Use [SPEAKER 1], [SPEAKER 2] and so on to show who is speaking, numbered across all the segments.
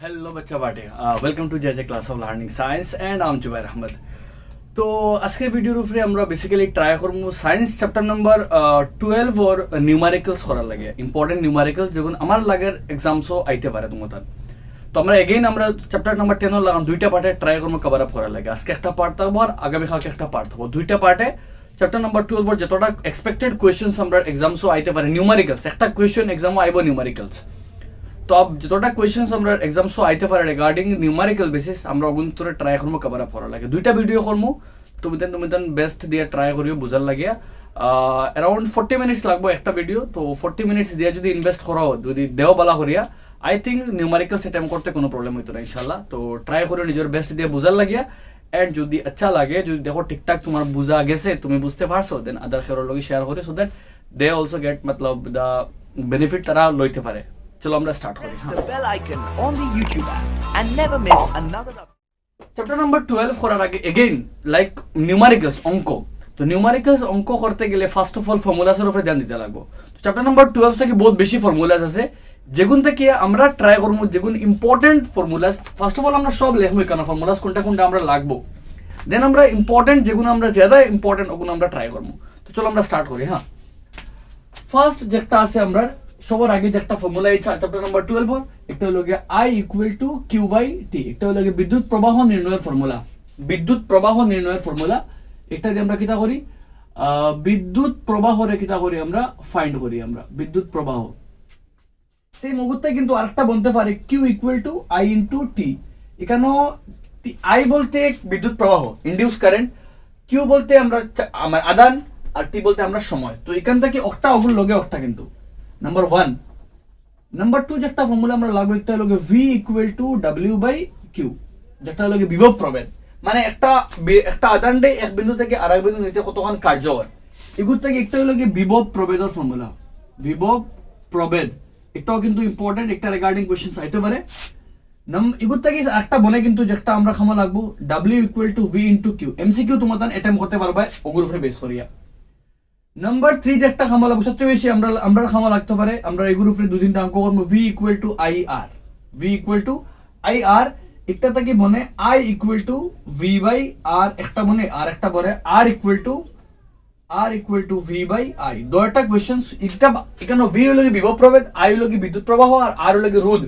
[SPEAKER 1] Hello बच्चा बाटे welcome to J class of learning science and আম জুবাইর আহমেদ। তো আজকের ভিডিওর উপরে আমরা বেসিক্যালি ট্রাই করবো সায়েন্স চ্যাপ্টার নাম্বার 12 ওর নিউমারিক্যালস করার লাগে ইম্পর্টেন্ট নিউমারিক্যালস যেগুলো আমার লাগের এক্সামসও আইতে পারে তোমাদের। তো আমরা এগেইন আমরা চ্যাপ্টার নাম্বার 10 এর লাগান দুইটা পার্টে ট্রাই করবো কভার আপ করার লাগে। আজকে একটা পার্ট থাকবো আর আগামীকালকে একটা পার্ট থাকবো, দুইটা পার্টে চ্যাপ্টার নাম্বার 12 ওর যতটা এক্সপেক্টেড কোয়েশ্চেন্স আমরা এক্সামসও আইতে পারে নিউমারিক্যালস একটা কোয়েশ্চেন এক্সামও আইব নিউমারিক্যালস। তো अब যতটা কোয়েশ্চেন্স আমরা এক্সামসও আইতে পারে রিগার্ডিং নিউমারিক্যাল বেসিস আমরা অগুন্তরে ট্রাই করবো কভার আপ করার লাগে। দুইটা ভিডিও করবো তুমি বেস্ট দিয়ে ট্রাই করিও বুঝার লাগে। অ্যারাউন্ড 40 মিনিটস লাগবো একটা ভিডিও। তো 40 মিনিটস দিয়ে যদি ইনভেস্ট করো যদি দেও বালা করিয়া আই থিঙ্ক নিউমারিক্যালস অ্যাটেম্প করতে কোনো প্রবলেম হইতো না ইনশাল্লাহ। তো ট্রাই করিও নিজের বেস্ট দিয়ে বুঝার লাগিয়া এন্ড যদি আচ্ছা লাগে যদি দেখো ঠিকঠাক তোমার বুঝা গেছে তুমি বুঝতে পারছো দেন আদার খেলোর লগে শেয়ার করি so that they also get মতলব দ্য বেনিফিট তারা লইতে পারে। চলো আমরা স্টার্ট করি।
[SPEAKER 2] Press the bell icon on the YouTube app and never miss another
[SPEAKER 1] chapter number 12 করার আগে এগেইন লাইক নিউমারিক্যালস অঙ্ক। তো নিউমারিক্যালস অঙ্ক করতে গেলে ফার্স্ট অফ অল ফর্মুলাসের উপরে ধ্যান দিতে লাগবে। তো চ্যাপ্টার নাম্বার 12 থেকে বহুত বেশি ফর্মুলাস আছে যেগুন থেকে আমরা ট্রাই করবো যেগুন important formulas first of all আমরা সব লিখবো কেন ফর্মুলাস কোনটা কোনটা আমরা লাগবো দেন আমরা ইম্পর্টেন্ট যেগুলো আমরা জ্যাদা ইম্পর্টেন্ট ওগুলো আমরা ট্রাই করবো। তো চলো আমরা স্টার্ট করি। হ্যাঁ, ফার্স্ট যেটা আছে আমরা সবার আগে যে একটা ফর্মুলা এই চ্যাপ্টার নাম্বার 12 একটা হলো গিয়ে I equal to Q by T. একটা হলো গিয়ে বিদ্যুৎ প্রবাহ নির্ণয়ের ফর্মুলা। বিদ্যুৎ প্রবাহ নির্ণয়ের ফর্মুলা এটা দিয়ে আমরা কিতা করি বিদ্যুৎ প্রবাহরে কিতা করি আমরা ফাইন্ড করি আমরা বিদ্যুৎ প্রবাহ। সেই মুহূর্তে কিন্তু আরেকটা বলতে পারে Q equal to I into T. এখানে I বলতে বিদ্যুৎ প্রবাহ ইনডিউস কারেন্ট, কিউ বলতে আমরা আদান আর টি বলতে আমরা সময়। তো এখান থেকে অক্টা ওগুলো লগে অক্টা কিন্তু নাম্বার 1 নাম্বার 2 যেটা ফর্মুলা আমরা লাগবে একটা হলো v equal to w by Q যেটা হলো বিভব প্রভেদ। মানে একটা আদানডে এক বিন্দু থেকে আরেক বিন্দু নিতে কতক্ষণ কার্য হয় এগুলো থেকে একটা হলো বিভব প্রভেদের ফর্মুলা। বিভব প্রভেদ এটাও কিন্তু ইম্পর্টেন্ট একটা রিগার্ডিং কোশ্চেন আইতে পারে। এগুলো থেকে একটা বনে কিন্তু যেটা আমরা খামা লাগবো w equal to v into Q. MCQ তোমাদের অ্যাটেম্প করতে পারবা ওগুলোর উপরে বেস করিয়া। নাম্বার 3 যে একটা খামা লাগবে সবচেয়ে বেশি আমরা খামা লাগতে পারে আমরা এই গ্রুপে দুই তিনটা অঙ্ক করব v equal to i r। v equal to i r একটা থেকে বনে i equal to v by r একটা বনে আর একটা বলে r equal to v by i। দুইটা কোশ্চেনস একটা এখানে v হলো বিভব প্রভেদ i হলো বিদ্যুৎ প্রবাহ আর r হলো রোধ।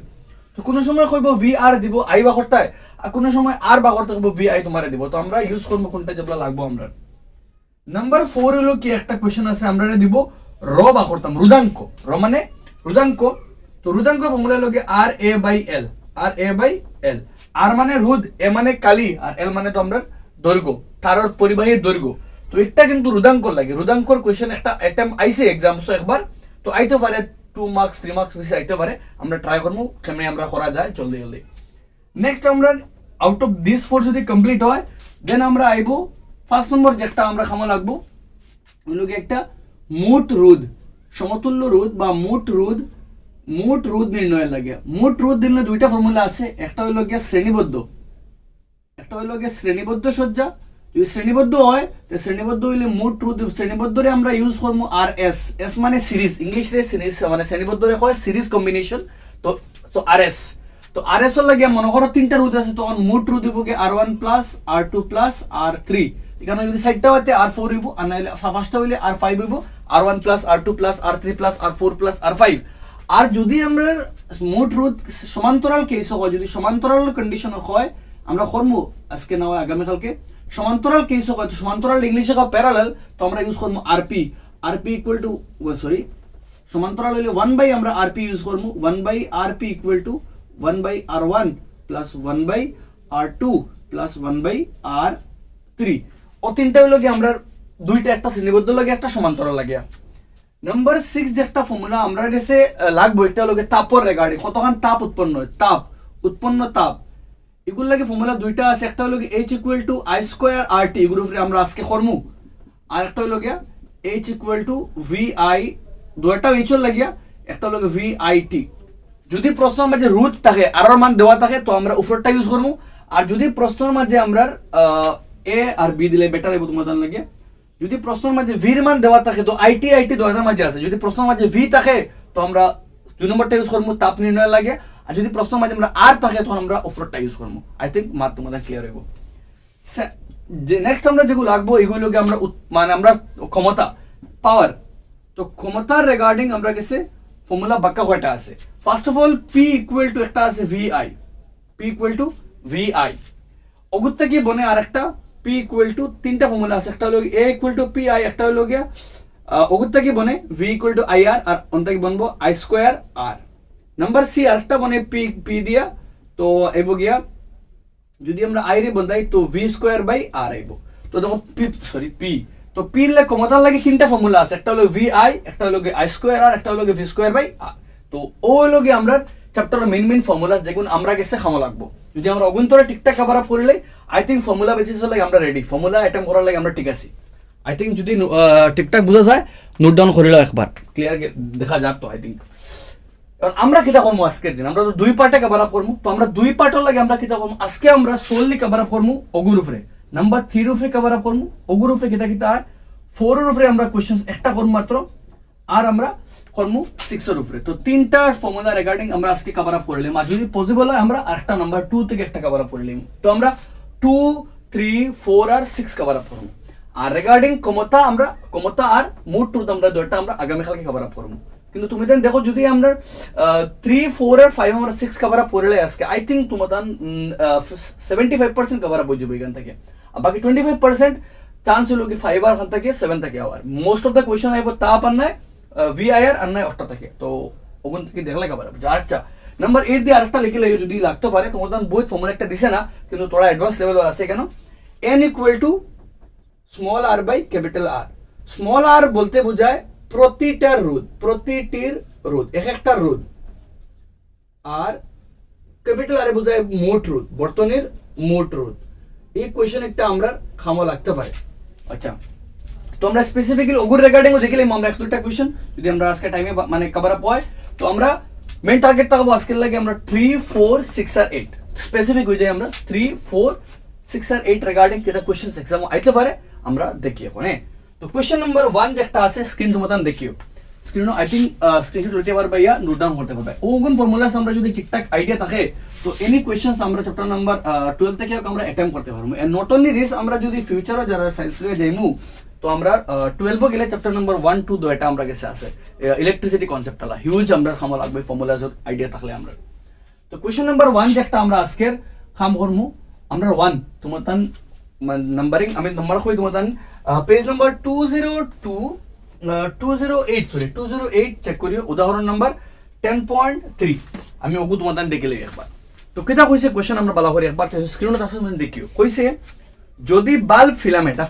[SPEAKER 1] তো কোন সময় কইবো v r দিব i বা করতে আর কোন সময় r বা করতে কইবো v i তোমারে দিব। তো আমরা ইউজ করব কোনটা যেগুলা লাগবো আমরা। নাম্বার 4 হলো কি একটা কোশ্চেন আছে আমরা দিব র বা করতাম রোধাঙ্ক। র মানে রোধাঙ্ক। তো রোধাঙ্ক ফর্মুলা হলো আর A by L. R A by L আর মানে রোধ, এ মানে কালি আর এল মানে তো আমরা দৈর্ঘ্য তারের পরিবাহীর দৈর্ঘ্য। তো এটা কিন্তু রোধাঙ্ক লাগে। রোধাঙ্কর কোশ্চেন একটা অ্যাটেম্প আইছে এক্সাম তো একবার তো আইতে পারে 2 মার্কস 3 মার্কস বেশি আইতে পারে। আমরা ট্রাই করবো কেমনে আমরা করা যায় জলদি জলদি। নেক্সট আমরা আউট অফ দিস 4 যদি কমপ্লিট হয় দেন আমরা আইবো ফার্স্ট নম্বর যেটা আমরা খামা লাগবো হলো একটা মোট রোধ সমতুল্য রোধ বা মোট রোধ নির্ণয় লাগে। মোট রোধ নির্ণয় দুইটা ফর্মুলা আছে, একটা হলো গিয়া শ্রেণীবদ্ধ, একটা হলো গিয়া শ্রেণীবদ্ধ সজ্জা। যদি শ্রেণীবদ্ধ হয় তো শ্রেণীবদ্ধ হইলে মোট রোধ শ্রেণীবদ্ধরে আমরা ইউজ করবো আর এস। এস মানে সিরিজ, ইংলিশে সিরিজ মানে শ্রেণীবদ্ধরে হয় সিরিজ কম্বিনেশন। তো আর এস তো আর এস এর লাগে মনে করো তিনটা রোধ আছে তখন মোট রোধ হইব R1 plus R2 plus R3। এখানে যদি সাইডটা হইতে R4 হইব আর নাইলে ফার্স্টটা হইলে R5 হইব R1 plus R2 plus R3 plus R4 plus R5। আর যদি আমরা মোট রোধ সমান্তরাল কেস হয় যদি সমান্তরাল কন্ডিশন হয় আমরা করবো আজকে না হয় আগামীকালকে। সমান্তরাল কেস হয় তো সমান্তরাল ইংলিশে হয় প্যারালাল তো আমরা ইউজ করবো RP. RP equal to sorry সমান্তরাল হইলে 1 বাই আমরা আরপি ইউজ করবো 1 by RP equal to 1 by R1 plus 1 by R2 plus 1 by R3। ও তিনটা হলো কি আমরা দুইটা একটা শ্রেণীবদ্ধ লাগে একটা সমান্তরাল লাগে। নাম্বার 6 যে একটা ফর্মুলা আমরা কাছে লাগবে এটা হলো তাপর রেগার্ডিং কতক্ষণ তাপ উৎপন্ন হয় উৎপন্ন তাপ এগুলো লাগে ফর্মুলা দুইটা আছে। একটা হলো H equal to I square RT এগুলো আমরা আজকে করমু। আর একটা হলো গিয়া H ইকুয়াল টু VI দুইটা H লাগিয়া একটা হলো VIT। যদি প্রশ্নের মাঝে রুট থাকে আর মান দেওয়া থাকে তো আমরা উপরটা ইউজ করবো। আর যদি প্রশ্নের মাঝে আমরা এ আর বি দিলে বেটার হইব তোমাদের লাগে। যদি প্রশ্নের মাঝে ভির মান দেওয়া থাকে তো আইটি দুইটার মাঝে আছে। যদি প্রশ্নের মাঝে ভি থাকে তো আমরা 2 নম্বরটা ইউজ করবো তাপ নির্ণয় লাগে। আর যদি প্রশ্ন মাঝে আমরা আর থাকে তখন আমরা অফরটা ইউজ করবো। আই থিঙ্ক মার তোমাদের ক্লিয়ার হইব। যে নেক্সট আমরা যেগুলো লাগবো এগুলোকে আমরা মানে আমরা ক্ষমতা পাওয়ার, তো ক্ষমতার রিগার্ডিং আমরা গেছে ফর্মুলা বাক্কা কয়টা আছে। First of all P equal to একটা আছে VI, P equal to VI. অগুত থেকে বনে আর একটা পি ইকুয়াল টু তিনটা ফর্মুলা আছে, একটা হলো A equal to P I, একটা হলো গিয়া অগুত থেকে বনে V equal to I R অন্তকে বনবো I square R. Number C আরেকটা বনে পি পি দিয়া, তো এবো গিয়া যদি আমরা আই রে বন্ধাই তো ভি স্কোয়ার বাই আর আইব। তো দেখো পি সরি পি, তো পি লে ক্ষমতার লাগে তিনটা ফর্মুলা আছে, একটা হলো ভি আই, একটা হলো আই স্কোয়ার আর, একটা হলো ভি স্কোয়ার বাই আর। তো ও হলো গিয়ে আমরা চ্যাপ্টারের মেইন ফর্মুলা যেগুলো আমরা গেছে খামো লাগবো। যদি আমরা অগুন্তরে ঠিকঠাক কভার আপ করিলে আই থিঙ্ক ফর্মুলা বেসিস লাগে আমরা রেডি, ফর্মুলা অ্যাটেম্প করার লাগে আমরা ঠিক আছি। আই থিঙ্ক যদি ঠিকঠাক বোঝা যায় নোট ডাউন করিলে একবার ক্লিয়ার দেখা যাক। তো আই থিঙ্ক আমরা কিতা করবো আজকের দিন, আমরা তো দুই পার্টে কভার আপ করবো, তো আমরা দুই পার্টের লাগে আমরা কিতা করবো আজকে আমরা সোললি কভার আপ করবো অগুর উপরে, নাম্বার 3 উপরে কভার আপ করবো, অগুর উপরে কিতা কিতা হয় 4 এর উপরে আমরা কোশ্চেন একটা করবো মাত্র, আর আমরা করবো 6 এর উপরে। তো তিনটা ফর্মুলা রিগার্ডিং আমরা আজকে কভার আপ করলাম, আর যদি পসিবল হয় আমরা আরেকটা নাম্বার 2 থেকে একটা কভার আপ করলাম। তো আমরা 2, 3, 4 আর 6 কভার আপ করবো। আর রিগার্ডিং ক্ষমতা আমরা ক্ষমতা আর মুড ট্রুথ আমরা দুইটা আমরা আগামীকালকে কভার আপ করবো। কিন্তু তুমি দেন দেখো যদি আমরা 3, 4 আর 5 আমরা 6 কভার আপ করলে আজকে আই থিঙ্ক তোমার 75% কভার আপ হয়ে যাবে এখান থেকে, আর বাকি 25% চান্স হলো কি 5 আর থেকে 7 থেকে আবার মোস্ট অফ দ্য কোয়েশ্চন আইব তাপ আর নাই ভিআইআর আর নাই অটা থেকে। তো ওখান থেকে দেখলে কভার আপ। আচ্ছা নাম্বার 8 দিয়ে আরেকটা লিখে লাগে যদি লাগতে পারে, তোমার বহুত ফর্মুলা একটা দিছে না কিন্তু তোরা অ্যাডভান্স লেভেল আছে কেন। n equal to small R by capital R. Small R বলতে বোঝায় প্রতিটার রোধ, প্রতিটির রোধ, এক একটা রোধ, আর ক্যাপিটাল আর বোঝায় মোট রোধ, বর্তনীর মোট রোধ। এই কোয়েশ্চন একটা আমরা খামো লাগতে পারে। আচ্ছা তো আমরা স্পেসিফিক্যালি ওগুর রিগার্ডিং দেখলে আমরা এক দুইটা কোয়েশ্চন যদি আমরা আজকে টাইমে মানে কভার আপ হয়, তো আমরা মেইন টার্গেট থাকবো আজকের লাগে আমরা 3, 4, 6 আর 8 স্পেসিফিক হয়ে যায়। আমরা 3, 4, 6 আর 8 রিগার্ডিং কিটা কোয়েশ্চন এক্সাম আইতে পারে আমরা দেখি এখন। তো কোয়েশ্চন নাম্বার 1 যেটা আছে স্ক্রিন তোমাদের দেখিও, স্ক্রিন আই থিঙ্ক স্ক্রিনশট লইতে পারবে ইয়া নোট ডাউন করতে পারবে। ওগুন ফর্মুলাস আমরা যদি ঠিকঠাক আইডিয়া থাকে তো এনি কোয়েশ্চনস আমরা চ্যাপ্টার নাম্বার 12 থেকে আমরা অ্যাটেম্প করতে পারবো। এন্ড নট অনলি দিস, আমরা যদি ফিউচারে যারা সায়েন্স লিয়ে যাইমু তো আমরা 12 গেলে চ্যাপ্টার নাম্বার 1, 2 দুইটা আমরা গেছে আছে ইলেকট্রিসিটি কনসেপ্টলা হিউজ আমরা খামা লাগবে ফর্মুলাস আইডিয়া থাকলে আমরা। তো কোয়েশ্চন নাম্বার 1 যেটা আমরা আজকের খাম করমু আমরা 1 তোমার নাম্বারিং আমি নাম্বার কই তোমার পেজ নাম্বার 208 চেক করিও, উদাহরণ নাম্বার 10.3 আমি ওগু তোমার দেখে লই একবার। তো কেটা কইছে কোশ্চেন আমরা বালা করি একবার স্ক্রিনত আছে তুমি দেখিও। কইছে যদি বাল্ব ফিলামেন্ট আর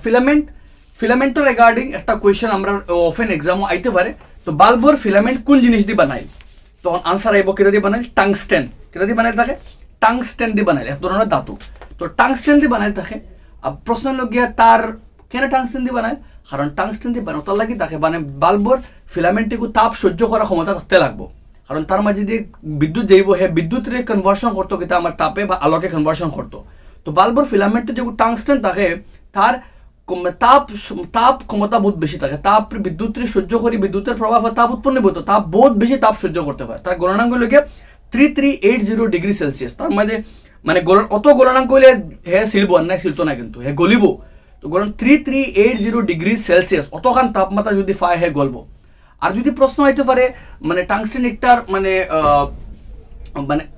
[SPEAKER 1] ফিলামেন্টের রিগার্ডিং একটা কোশ্চেন আমরা অফেন এক্সামও আইতে পারে। তো বাল্বর ফিলামেন্ট কোন জিনিস দিয়ে বানাই, তো আনসার আইব কেটা দিয়ে বানাই টাংস্টেন। কেটা দিয়ে বানাই থাকে টাংস্টেন দিয়ে বানাই, এক ধরনের ধাতু। তো টাংস্টেন দিয়ে বানাই থাকে। আর প্রশ্ন হলো গিয়া তার কেন টাংস্টেন দিয়ে বানায়, কারণ টাংস্টেন দিয়ে বানায় তার লাগি থাকে মানে বাল্বর ফিলামেন্টটিকে তাপ সহ্য করার ক্ষমতা থাকতে লাগবো, কারণ তার মাঝে দিয়ে বিদ্যুৎ যাইব হে বিদ্যুৎরে কনভার্সন করতো কিন্তু আমার তাপে বা আলোকে কনভার্সন করতো। তো বাল্বর ফিলামেন্টে যে টাংস্টেন থাকে তার তাপ ক্ষমতা বহুত বেশি থাকে, তাপ বিদ্যুৎরে সহ্য করি বিদ্যুতের প্রভাব তাপ উৎপন্ন হতো, তাপ বহুত বেশি তাপ সহ্য করতে পারে। তার গণনাঙ্ক লোকে 3380 ডিগ্রি সেলসিয়াস। তার মাঝে মানে অত গণনাঙ্ক হইলে হে শিলব আর নাই শিলতো না কিন্তু হে গলিব। তো গরম 3380 ডিগ্রি সেলসিয়াস অতখান তাপমাত্রা যদি পায় হে গলব। আর যদি প্রশ্ন হইতে পারে মানে টাংস্টেন একটার মানে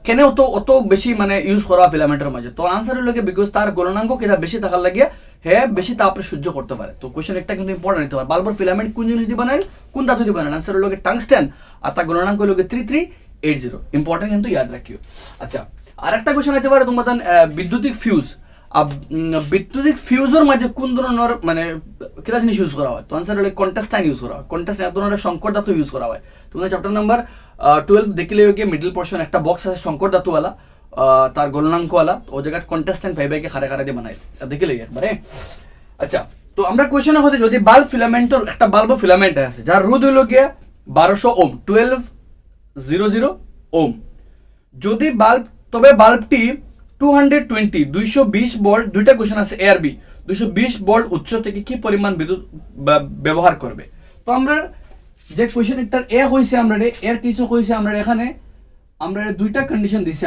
[SPEAKER 1] কেন অত বেশি মানে ইউজ করা ফিলামেন্টের মাঝে, তো আনসার হলো বিকজ তার গলনাঙ্ক কেটা বেশি থাকার লাগিয়া হে বেশি তাপে সহ্য করতে পারে। তো কোয়েশ্চন একটা কিন্তু ইম্পর্টেন্ট হতে পারে বাল্বর ফিলামেন্ট কোন জিনিস দিয়ে বানায় কোন ধাতু দিয়ে বানায়, আনসার হলো টাংস্টেন আর তার গলনাঙ্ক হলো 3380 ইম্পর্টেন্ট কিন্তু ইয়াদ রাখিও। আচ্ছা আর একটা কোয়েশ্চন হতে পারে তোমার বিদ্যুতিক ফিউজ, বিদ্যুতিক ফিউজের মাঝে কোন ধরনের মানে কেটা জিনিস ইউজ করা হয়, তো আনসার হলো কন্টাস্টাইন ইউজ করা হয়। কন্টাস্টাইন এক ধরনের সংকর ধাতু ইউজ করা হয়। তোমাদের চ্যাপ্টার নাম্বার 12 দেখিলে মিডল পোর্শন একটা বক্স আছে সংকর ধাতুওয়ালা তার গলনাঙ্কওয়ালা, ও জায়গায় কন্টাস্টাইন ভাইবাইকে খারে খারে দিয়ে বানায় দেখিলে একবারে। আচ্ছা তো আমরা কোয়েশ্চন হতে যদি বাল্ব ফিলামেন্টের একটা বাল্ব ফিলামেন্ট আছে যার রোধ হইল গিয়া 1200 ওম 1200 ওম, যদি বাল্ব তবে বাল্বটি 220 ভোল্ট দুইটা কোশ্চেন আছে এ আর বি 220 ভোল্ট উৎস থেকে কি পরিমাণ বিদ্যুৎ ব্যবহার করবে। তো আমরা যে কোশ্চেন একটা এ হইছে আমরা এর কিছু কইছে আমরা এখানে আমরা দুইটা কন্ডিশন দিছি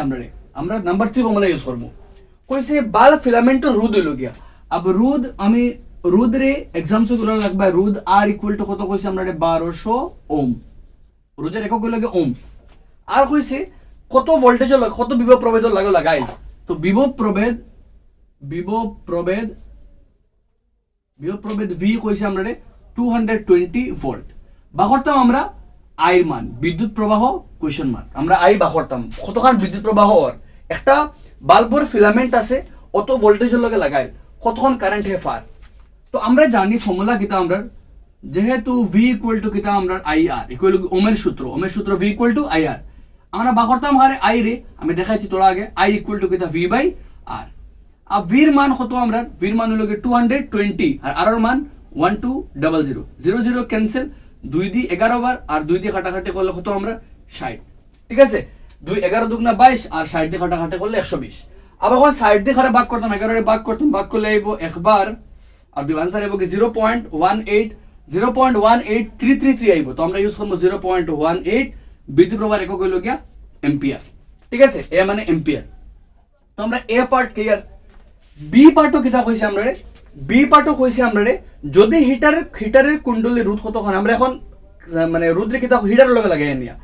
[SPEAKER 1] আমরা নাম্বার 3 ফর্মুলা ইউজ করব কইছে বাল্ব ফিলামেন্টের রোধ হইল গিয়া अब রোধ আমি রোধ রে एग्जांपल গুলো লাগবে রোধ R ইকুয়াল টু কত কইছে আমরা 1200 ওম রোধের একক হইল গিয়া ওম আর কইছে কত ভোল্টেজ কত বিভব প্রভেদ লাগাই তো বিভব প্রভেদ V কইছে আমরা 220 ভোল্ট বা করতাম আমরা I এর মান বিদ্যুৎ প্রবাহ কোয়েশ্চন মার্ক আমরা I বা করতাম কতখান বিদ্যুৎ প্রবাহ ওর একটা বাল্বের ফিলামেন্ট আছে অত ভোল্টেজের লগে লাগাই কতক্ষণ কারেন্ট হে ফার তো আমরা জানি ফর্মুলা কিতা আমরা যেহেতু V ইকুয়াল টু কিতা আমরা IR ইকুয়াল টু ওমের সূত্র V ইকুয়াল টু IR আমরা বা করতাম হারে I রে আমি দেখাইছি তোরা আগে I ইকুয়াল টু কিতা V বাই R আর V এর মান কত আমরা V এর মান হলো 220 আর R এর মান 1200 00 ক্যান্সেল 2 দিয়ে 11 বার আর 2 দিয়ে কাটাকাটি করলে কত আমরা 60 ঠিক আছে 2 11 দুগুণা 22 আর 60 দিয়ে কাটাকাটি করলে 120 अब এখন 60 দিয়ে খারে ভাগ করতাম 11 রে ভাগ করতাম ভাগ করলে আইবো একবার আর দুই आंसर আইবো কি 0.18333 আইবো তো আমরা ইউজ করব 0.18 বিদ্যুৎ প্রবাহ একক হইল গিয়া এম্পিয়ার ঠিক আছে এ মানে এম্পিয়ার তো আমরা এ পার্ট ক্লিয়ার বি পার্টও কিতা কইছে আমরা বি পার্টও কইছে আমরা যদি হিটারের কুণ্ডলী রোধ কতক্ষণ আমরা এখন মানে রোধ রে কিতা হিটারের লগে লাগাই নিয়া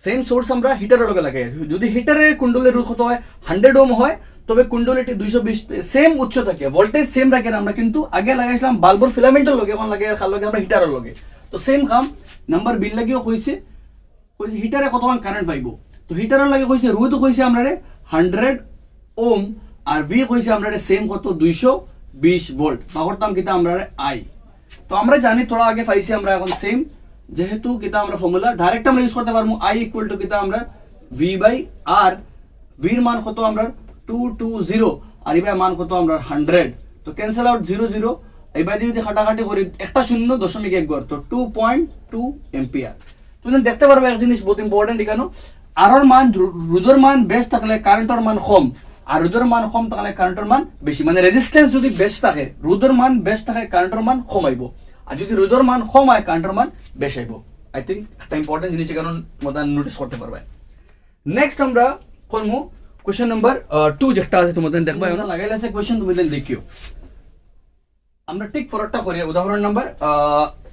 [SPEAKER 1] সেম সোর্স আমরা হিটারের লগে লাগাই যদি হিটারের কুণ্ডলীর রোধ কত হয় 100 ওম হয় তবে কুণ্ডলীটি 220 সেম উচ্চ থাকে ভোল্টেজ সেম রাখে আমরা কিন্তু আগে লাগাইছিলাম বাল্বের ফিলামেন্টের লগে এখন লাগাই খাল লগে আমরা হিটারের লগে তো সেম কাম নাম্বার বিল লাগিও কইছে হিটারে কতক্ষণ কারেন্ট পাইবো তো হিটারের লাগে কইছে রোধ কইছে আমরা 100 ওম আর ভি কইছে আমরা সেম কত 220 ভোল্ট বা করতাম কিতা আমরা আই তো আমরা জানি তোরা আগে পাইছি আমরা এখন সেম যেহেতু কিতা আমরা ফর্মুলা ডাইরেক্ট আমরা ইউজ করতে পারবো I ইকুয়াল টু কিতা আমরা V বাই R V এর মান কত আমরা 220 আর এর মান কত আমরা 100 তো ক্যান্সেল আউট 00 এবারে যদি কাটাকাটি করি একটা 0.1 গড় তো 2.2 এম্পিয়ার তুমি দেখতে পারবে এক জিনিস বহুত ইম্পর্টেন্ট এখানে R এর মান রোধের মান বেশ থাকলে কারেন্টের মান কম আর রোধের মান কম থাকলে কারেন্টের মান বেশি মানে রেজিস্ট্যান্স যদি বেশ থাকে রোধের মান বেশ থাকে কারেন্টের মান কম আইবো আর যদি রোধের মান কম হয় কারেন্টের মান বেশ আইবো আই থিংক একটা ইম্পর্টেন্ট জিনিস কারণ মতান নোটিস করতে পারবে নেক্সট আমরা করব কোশ্চেন নাম্বার 2 যেটা আছে তোমাদের দেখবা না লাগাইলা আছে কোশ্চেন তুমি দেখিও আমরা ঠিক ফরকটা করি উদাহরণ নাম্বার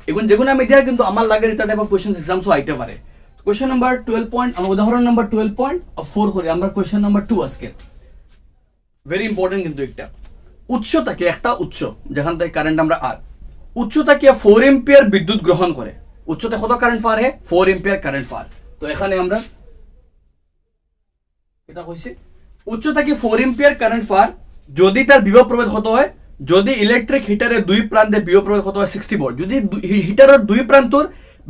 [SPEAKER 1] এখন যেগুলো আমি দিয়া কিন্তু আমার লাগে এটা টাইপ অফ কোশ্চেন एग्जाम তো আইতে পারে কোশ্চেন নাম্বার 12 পয়েন্ট উদাহরণ নাম্বার 12.4 করি আমরা কোশ্চেন নাম্বার 2 আজকে ভেরি ইম্পর্টেন্ট কিন্তু একটা উৎসটাকে একটা উৎস যেখান থেকে কারেন্ট আমরা আর উচ্চতাকে 4 এম্পিয়ার বিদ্যুৎ গ্রহণ করে উচ্চতা কত কারেন্ট ফার হে 4 এম্পিয়ার কারেন্ট ফার তো এখানে আমরা এটা কইছি উচ্চতাকে 4 এম্পিয়ার কারেন্ট ফার যদি তার বিভব প্রভেদ কত হয় যদি ইলেকট্রিক হিটারের দুই প্রান্তে বিভব প্রভেদ কত হয় 60 ভোল্ট যদি হিটারের দুই প্রান্তর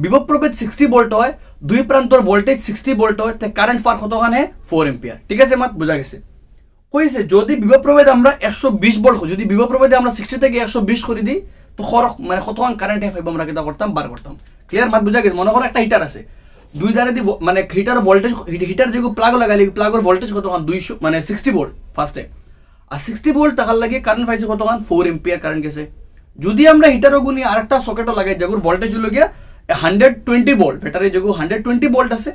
[SPEAKER 1] বিভব প্রভেদ 60 ভোল্ট হয় দুই প্রান্তর ভোল্টেজ 60 ভোল্ট হয় তে কারেন্ট ফার কত হয় 4 এম্পিয়ার ঠিক আছে মাত বুঝা গেছে কইছে যদি বিভব প্রভেদ আমরা 120 ভোল্ট যদি বিভব প্রভেদে আমরা 60 থেকে 120 করে দিই তো মানে কতক্ষণ কারেন্ট পাইব আমরা কিটা করতাম বার করতাম ক্লিয়ার মাত বুঝা গেছে মনে করো একটা হিটার আছে দুই ধারে দি মানে হিটার ভোল্টেজ হিটার যেগু প্লাগ লাগাইলে প্লাগের ভোল্টেজ কতক্ষণ 200 মানে 60 ভোল্ট ফার্স্টে আর 60 ভোল্ট টাকার লাগে কারেন্ট পাইছে কতক্ষণ 4 এম্পিয়ার কারেন্ট গেছে যদি আমরা হিটারও গুনি আরেকটা সকেটও লাগাই যেগুর ভোল্টেজ হলো গিয়া 120 ভোল্ট ব্যাটারি যেগু 120 ভোল্ট আছে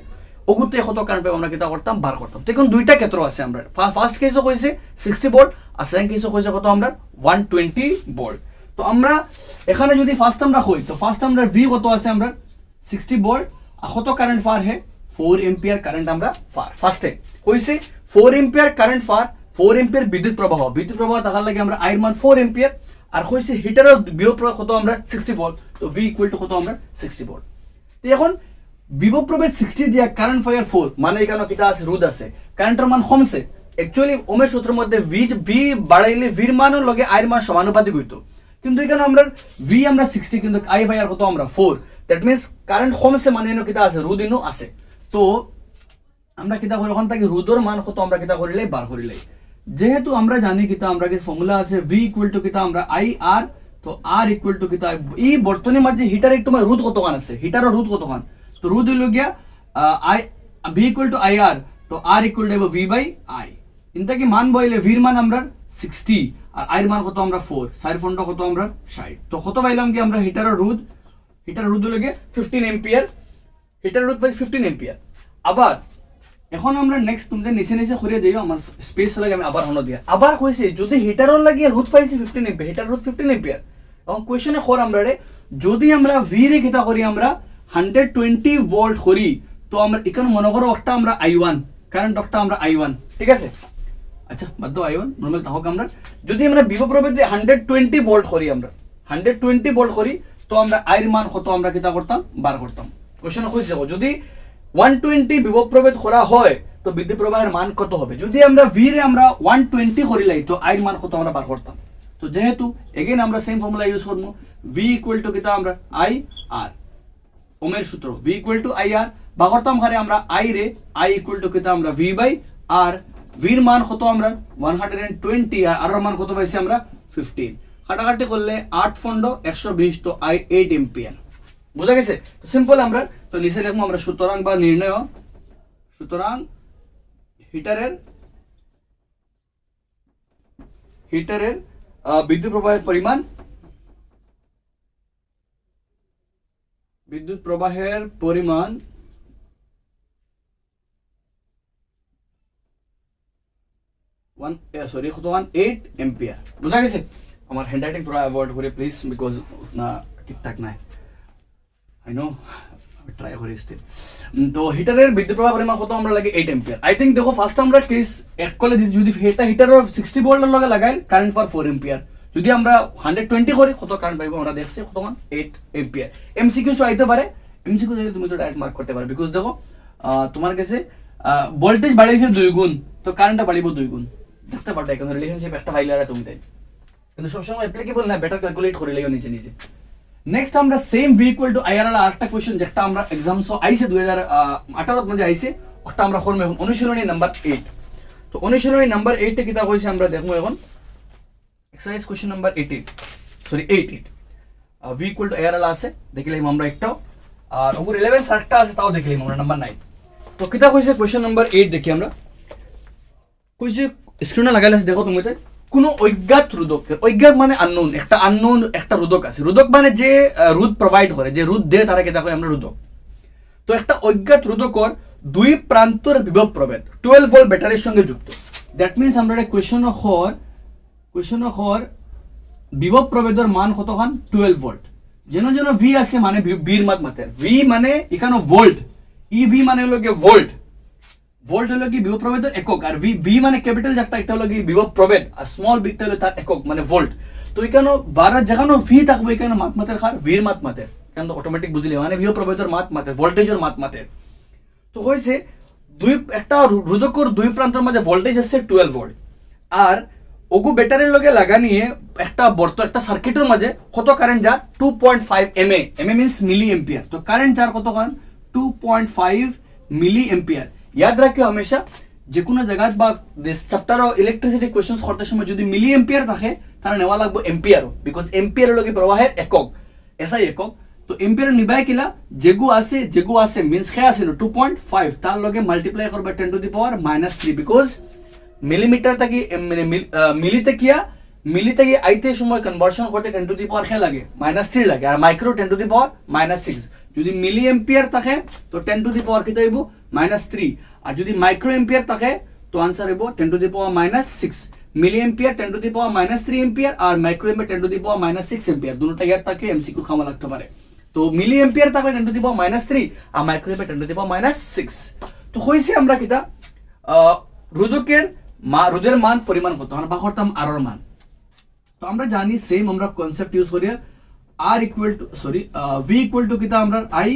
[SPEAKER 1] ওগুতে কত কারেন্ট পাইব আমরা কিটা করতাম বার করতাম তো এখন দুইটা ক্ষেত্র আছে আমরা ফার্স্ট কেসও কইছে 60 ভোল্ট আর সেকেন্ড কেসও কইছে কত আমরা 120 ভোল্ট তো আমরা এখানে যদি ফার্স্ট আমরা হই তো ফার্স্ট আমরা V কত আছে আমরা 60 ভোল্ট আর কত কারেন্ট ফার হে 4 এম্পিয়ার কারেন্ট আমরা ফার ফার্স্টে কইছে 4 এম্পিয়ার কারেন্ট ফার 4 এম্পিয়ার বিদ্যুৎ প্রবাহ তাহার লাগে আমরা I এর মান 4 এম্পিয়ার আর কইছে হিটারের বিভব প্রবাহ কত আমরা 60 ভোল্ট তো V ইকুয়াল টু কত আমরা 60 ভোল্ট তো এখন বিভব প্রভেদ 60 দিয়া কারেন্ট ফায়ার 4 মানে এখানে কিটা আছে রোধ আছে কারেন্টের মান কমছে অ্যাকচুয়ালি ওমের সূত্রের মধ্যে V বাড়াইলে V এর মানের লগে I এর মান সমানুপাতিক হইতো কিন্তু এখানে আমরা V আমরা 60 কিন্তু I ফায়ার কত আমরা 4 দ্যাট মিন্স কারেন্ট কমছে মানে এনো কিটা আছে রোধ এনো আছে তো আমরা কিটা করি ওখান থেকে রোধের মান কত আমরা কিটা করিলে বার করিলে যেহেতু আমরা জানি কিটা আমরা কি ফর্মুলা আছে V ইকুয়াল টু কিটা আমরা IR তো R ইকুয়াল টু কিটা এই বর্তনীর মাঝে হিটার একটু রোধ কতখান আছে হিটারের রোধ কতখান তো রোধ হইল গিয়া V ইকুয়াল টু IR তো R equal to V by I ইনটা কি মান বইলে V এর মান আমরা 60 আর I এর মান কত আমরা 4 সাইড ফোনটা কত আমরা 60 তো কত পাইলাম কি আমরা হিটারের রোধ হইল গিয়া 15 এম্পিয়ার হিটারের রোধ পাই 15 এম্পিয়ার আবার এখন আমরা নেক্সট তোমাদের নিচে নিচে করিয়ে দিও আমার স্পেস লাগে আমি আবার হনো দিয়া আবার কইছি যদি হিটারর লাগিয়ে রুট পাইছি 15 এম্পিয়ার হিটার রুট 15 এম্পিয়ার এখন কোশ্চেনে খর আমরা রে যদি আমরা ভি রে কিতা করি আমরা 120 ভোল্ট করি তো আমরা এখানে মনে করো একটা আমরা i1 কারেন্ট একটা আমরা i1 ঠিক আছে আচ্ছা বাদ দাও i1 নরমাল তাহক আমরা যদি আমরা বিভব প্রভেদ 120 ভোল্ট করি আমরা 120 ভোল্ট করি তো আমরা আইর মান কত আমরা কিতা করতাম বার করতাম কোশ্চেনে কই যাব যদি 120 বিভব প্রভেদ করা হয় তো বিদ্যুৎ প্রবাহের মান কত হবে যদি আমরা ভি রে আমরা 120 করিলাই তো আইর মান কত আমরা বার করতাম তো যেহেতু এগেইন আমরা সেম ফর্মুলা ইউজ করব ভি ইকুয়াল টু কিতা আমরা আই আর ওমের সূত্র ভি ইকুয়াল টু আই আর বা করতাম হারে আমরা আই রে আই ইকুয়াল টু কিতা আমরা ভি বাই আর ভির মান কত আমরা 120 আর আর মান কত পাইছি আমরা 15 কাটাকাটি করলে 8 ফন্ড 120 তো আই 8 এম্পিয়ার বুঝা গেছে তো সিম্পল আমরা তো নিচে লিখবো আমরা সুতরাং বা নির্ণয় সুতরাং হিটারের বিদ্যুৎ প্রবাহের পরিমাণ কত 8 এম্পিয়ার বুঝা গেছে আমার হ্যান্ডরাইটিং পুরো অ্যাভয়েড করে প্লিজ বিকজ না ঠিকঠাক নাই আই নো ট্রাই করি স্টিল তো হিটারের বিদ্যুৎ প্রবাহ পরিমাণ কত আমরা লাগে 8 এম্পিয়ার আই থিংক দেখো ফার্স্ট আমরা কেস এক কলে যদি হিটারের 60 ভোল্টের লগে লাগাই কারেন্ট ফর 4 এম্পিয়ার যদি আমরা 120 করি কত কারেন্ট পাইবো আমরা দেখছি কত 8 এম্পিয়ার এমসিকিউ সো আইতে পারে এমসিকিউ যদি তুমি তো ডাইরেক্ট মার্ক করতে পারো বিকজ দেখো তোমার কাছে ভোল্টেজ বাড়িয়েছে 2 গুণ তো কারেন্টটা বাড়িব 2 গুণ দেখতে পারো এখন রিলেশনশিপ একটা ফাইলারে তুমি তাই কিন্তু সবসময় অ্যাপ্লিকেবল না বেটার ক্যালকুলেট করে লিও নিচে নিচে নেক্সট আমরা same V equal two IR এর আরেকটা কোশ্চেন যেটা আমরা एग्जाम সো আইছে 2018 মধ্যে আইছে ওটা আমরা করব এখন অনুশীলনী নাম্বার 8 তো অনুশীলনী নাম্বার 8 এ কিতা কইছে আমরা দেখব এখন exercise question number 88 sorry 88 V equal two IR এর আছে দেখিলাম আমরা একটাও আর ওপর 11 সারটা আছে তাও দেখিলাম আমরা নাম্বার 9 তো কিতা কইছে কোশ্চেন নাম্বার 8 দেখি আমরা কইছে স্ক্রিনে লাগাইলে দেখো তুমি তাই কোন অজ্ঞাত রোধক অজ্ঞাত মানে আননোন একটা রোধক আছে রোধক মানে যে রোধ প্রোভাইড করে যে রোধ দেয় তারা কেটা হয় আমরা রোধক তো একটা অজ্ঞাত রোধকর দুই প্রান্তর বিভব প্রভেদ 12 ভোল্ট ব্যাটারির সঙ্গে যুক্ত দ্যাট মিন্স আমরা একটা কোশ্চেন হর বিভব প্রভেদের মান কত হন 12 ভোল্ট যেন ভি আছে মানে বির মাত্রার ভি মানে এখানে ভোল্ট ই ভি মানে হলো কি ভোল্ট হলো কি বিভব প্রভেদের একক আর ভি মানে ক্যাপিটাল যেটা একটা হলো কি বিভব প্রভেদ আর স্মল বিটা হলো তার একক মানে ভোল্ট তো এখানে বারার যেখানে ভি থাকবে এখানে মাত্রার হার ভির মাত্রার কেন অটোমেটিক বুঝলি মানে বিভব প্রভেদের মাত্রার ভোল্টেজের মাত্রার তো হইছে একটা রোধকর দুই প্রান্তের মধ্যে ভোল্টেজ আছে 12 ভোল্ট আর ওগু ব্যাটারির লগে লাগানিয়ে একটা সার্কিটের মাঝে কত কারেন্ট যা 2.5 এমএ মিন্স মিলি এম্পিয়ার তো কারেন্ট যার কত হয় 2.5 মিলি এম্পিয়ার याद रखियो हमेशा যে কোনো জায়গায় বা চ্যাপ্টার ইলেকট্রিসিটি কোশ্চেনস করতে সময় যদি মিলি এম্পিয়ার থাকে তাহলে নেওয়া লাগবে এম্পিয়ার বিকজ এম্পিয়ার লগে প্রবাহের একক এসআই একক তো এম্পিয়ার নিবাই কিলা যেগু আছে মিন্স খে আছে 2.5 তার লগে মাল্টিপ্লাই করবে 10 to the power -3 because millimetre থেকে মিলিতে গিয়ে আইতে সময় কনভার্সন করতে 10 টু দি পাওয়ার খে লাগে -3 লাগে আর মাইক্রো 10 টু দি পাওয়ার -6 যদি মিলি এম্পিয়ার থাকে তো 10 টু দি পাওয়ার কিতা হইব -3 আর যদি মাইক্রো এম্পিয়ার থাকে তো आंसर হইব 10 to the power -6 milli ampere 10 to the power -3 ampere আর micro ampere 10 to the power -6 ampere দুটোটা ইয়ার থাকে এমসিকিউ খামা লাগতে পারে তো মিলি এম্পিয়ার থাকে 10 টু দি পাওয়ার -3 আর micro ampere 10 to the power -6 তো হইছে আমরা কিতা রোধের মান পরিমাণ কত আমরা বাহরতাম আর এর মান তো আমরা জানি সেম আমরা কনসেপ্ট ইউজ করি r equal to v equal to কিতা আমরা i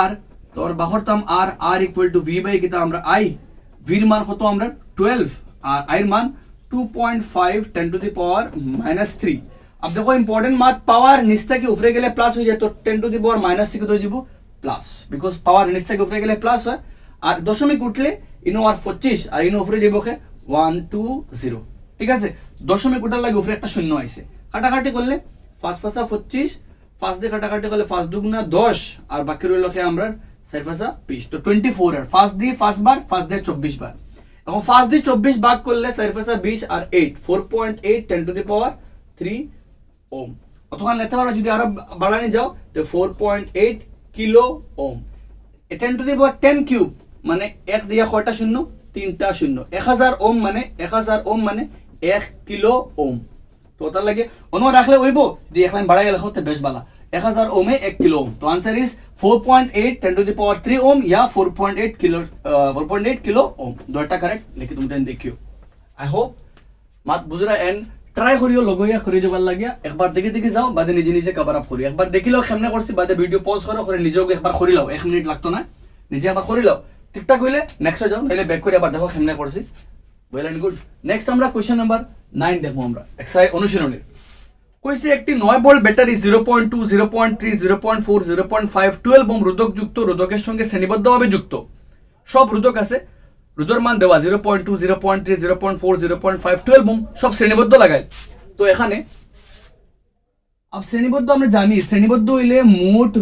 [SPEAKER 1] r তো আমরা বাহরতাম r equal to v by কিতা আমরা i v এর মান কত আমরা 12 আর i এর মান 2.5 10 টু দি পাওয়ার -3 अब देखो इंपॉर्टेंट मात पावर निस्ता के ऊपर गेले प्लस हो जाए तो 10 टू दी पावर -3 के तो जीवो प्लस बिकॉज पावर निस्ता के ऊपर गेले प्लस है और दशमिक उठले इनो আর 25 আর ইনো উপরে যাবো কে 120 ঠিক আছে দশমিক উঠার লাগে উপরে একটা শূন্য আইছে কাটাকাটি করলে 5 5 25 5 দিয়ে কাটাকাটি করলে 5 দুগুণা 10 আর বাকি রইল কে আমরা 4 5 20 তো 24 আর 5 দিয়ে 5 বার 5 দিয়ে 24 বার এখন 5 দিয়ে 24 ভাগ করলে 4 5 20 আর 8 4.8 10 টু দি পাওয়ার 3 ওম অতক্ষণ লিখতে পারো যদি আরো বাড়ানি যাও তো 4.8 kilo Om 10 to the power 10 cube মানে 1 দিয়া কয়টা শূন্য 3টা শূন্য 1000 ওম মানে 1000 ওম মানে 1 কিলো ওম তো তার লাগে অন্য রাখলে হইব দি এক লাইন বাড়াই গেলে হতে বেশ ভালো 1000 ওমে 1 কিলো ওম তো answer is 4.8 10 to the power 3 ওম या 4.8 কিলো 4.8 কিলো ওম দুটো কারেক্ট লিখে তুমি দেখিও आई होप মাত বুঝরা এন্ড ট্রাই করিও লগইয়া করে যাবার লাগিয়া একবার দেখে দেখে যাও বাদে নিজে নিজে কভার আপ করি একবার দেখিলো কেমনে করছি বাদে ভিডিও পজ করো করে নিজেও একবার করি লাও 1 মিনিট লাগতো না নিজে একবার করি লাও ঠিকঠাক হইলে নেক্সট যাও নাইলে ব্যাক করে আবার দেখো কেমনে করছি ওয়েল এন্ড গুড নেক্সট আমরা কোশ্চেন নাম্বার 9 দেখবো আমরা এক্সারসাইজ অনুশীলনের কইছে একটি 9 ভোল্ট ব্যাটারি 0.2 0.3 0.4 0.5 12 ওহম রোধক যুক্ত রোধকের সঙ্গে শ্রেণীবদ্ধভাবে যুক্ত সব রোধক আছে রোধের মান দেওয়া 0.2 0.3 0.4 0.5 12 ওহম সব শ্রেণীবদ্ধ লাগাই তো এখানে अब শ্রেণীবদ্ধ আমরা জানি শ্রেণীবদ্ধ হইলে মোট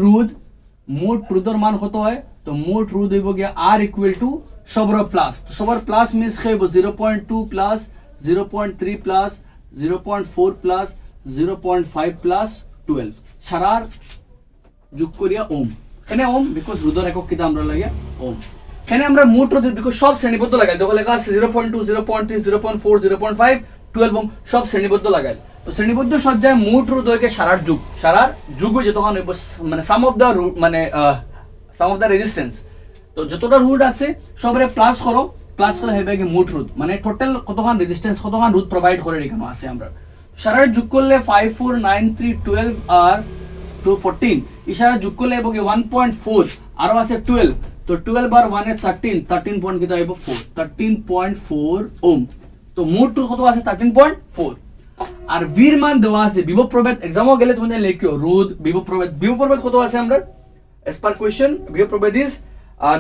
[SPEAKER 1] রোধের মান কত হয় তো মোট রোধ হইব গিয়া r ইকুয়াল টু সবর প্লাস তো সবর প্লাস মিন্স খাইব 0.2 প্লাস 0.3 প্লাস 0.4 প্লাস 0.5 প্লাস 12 সারার যোগ করিয়া ওম এখানে ওম বিকজ রোধের একক কিটা আমরা লাগিয়া ওম এখানে আমরা মোট রোধ বিকজ সব শ্রেণীবদ্ধ লাগাই দেখো লেখা আছে 0.2 0.3 0.4 0.5 12 ওম সব শ্রেণীবদ্ধ লাগাই তো শ্রেণীবদ্ধ সজ্জায় মোট রোধ হইকে সারার যোগ হয়ে যতক্ষণ হইব মানে সাম অফ দা রেজিস্ট্যান্স তো যতটা রোধ আছে সবরে প্লাস করলে হইবে কি মোট রোধ মানে টোটাল কতখান রেজিস্ট্যান্স কতখান রোধ প্রোভাইড করে এখানে আছে আমরা সারার যোগ করলে 5 4 9 3 12 আর 14 ইশারা যোগ করলে হইব কি 1.4 আর আছে 12 তো 12 বার 1 এ 13 পয়েন্ট কিটা হইব 4 13.4 ওম তো মোট কত আছে 13.4 আর ভির মান দেওয়া আছে বিভব প্রভেদ এক্সামও গেলে তুমি লিখিও রোধ বিভব প্রভেদ কত আছে আমরা এস পার কোশ্চেন বিভব প্রভেদ ইজ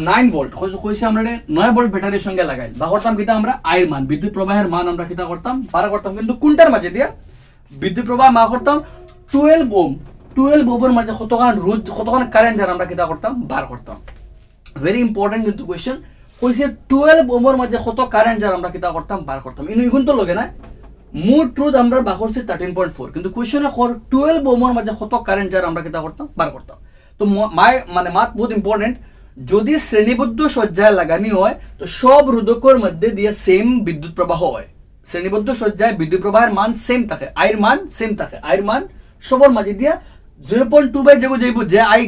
[SPEAKER 1] 9 ভোল্ট কইছে আমরা 9 ভোল্ট ব্যাটারির সঙ্গে লাগাই বা করতাম কিটা আমরা আই এর মান বিদ্যুৎ প্রবাহের মান আমরা কিটা করতাম বার করতাম কিন্তু কোনটার মাঝে দিয়া বিদ্যুৎ প্রবাহ মা করতাম 12 ওম এর মাঝে কতখান রোধ কতখান কারেন্ট যারা আমরা কিটা করতাম বার করতাম ভেরি ইম্পর্টেন্ট কিন্তু কোশ্চেন কইছে 12 ওম এর মাঝে কত কারেন্ট যারা আমরা কিটা করতাম বার করতাম ইগুন তো লগে না মোট রোধ আমরা বার করছি 13.4 কিন্তু কোশ্চেনে কর 12 ওহমের মাঝে কত কারেন্ট যার আমরা কিটা করতাম বার করতাম তো মাত বহুত ইম্পর্টেন্ট যদি শ্রেণীবদ্ধ সজ্জায় লাগানি হয় তো সব রোধকের মধ্যে দিয়ে সেম বিদ্যুৎ প্রবাহ হয় শ্রেণীবদ্ধ সজ্জায় বিদ্যুৎ প্রবাহের মান সেম থাকে আইর মান সেম থাকে আইর মান সবার মাঝে দিয়া 0.2 বাই যাইব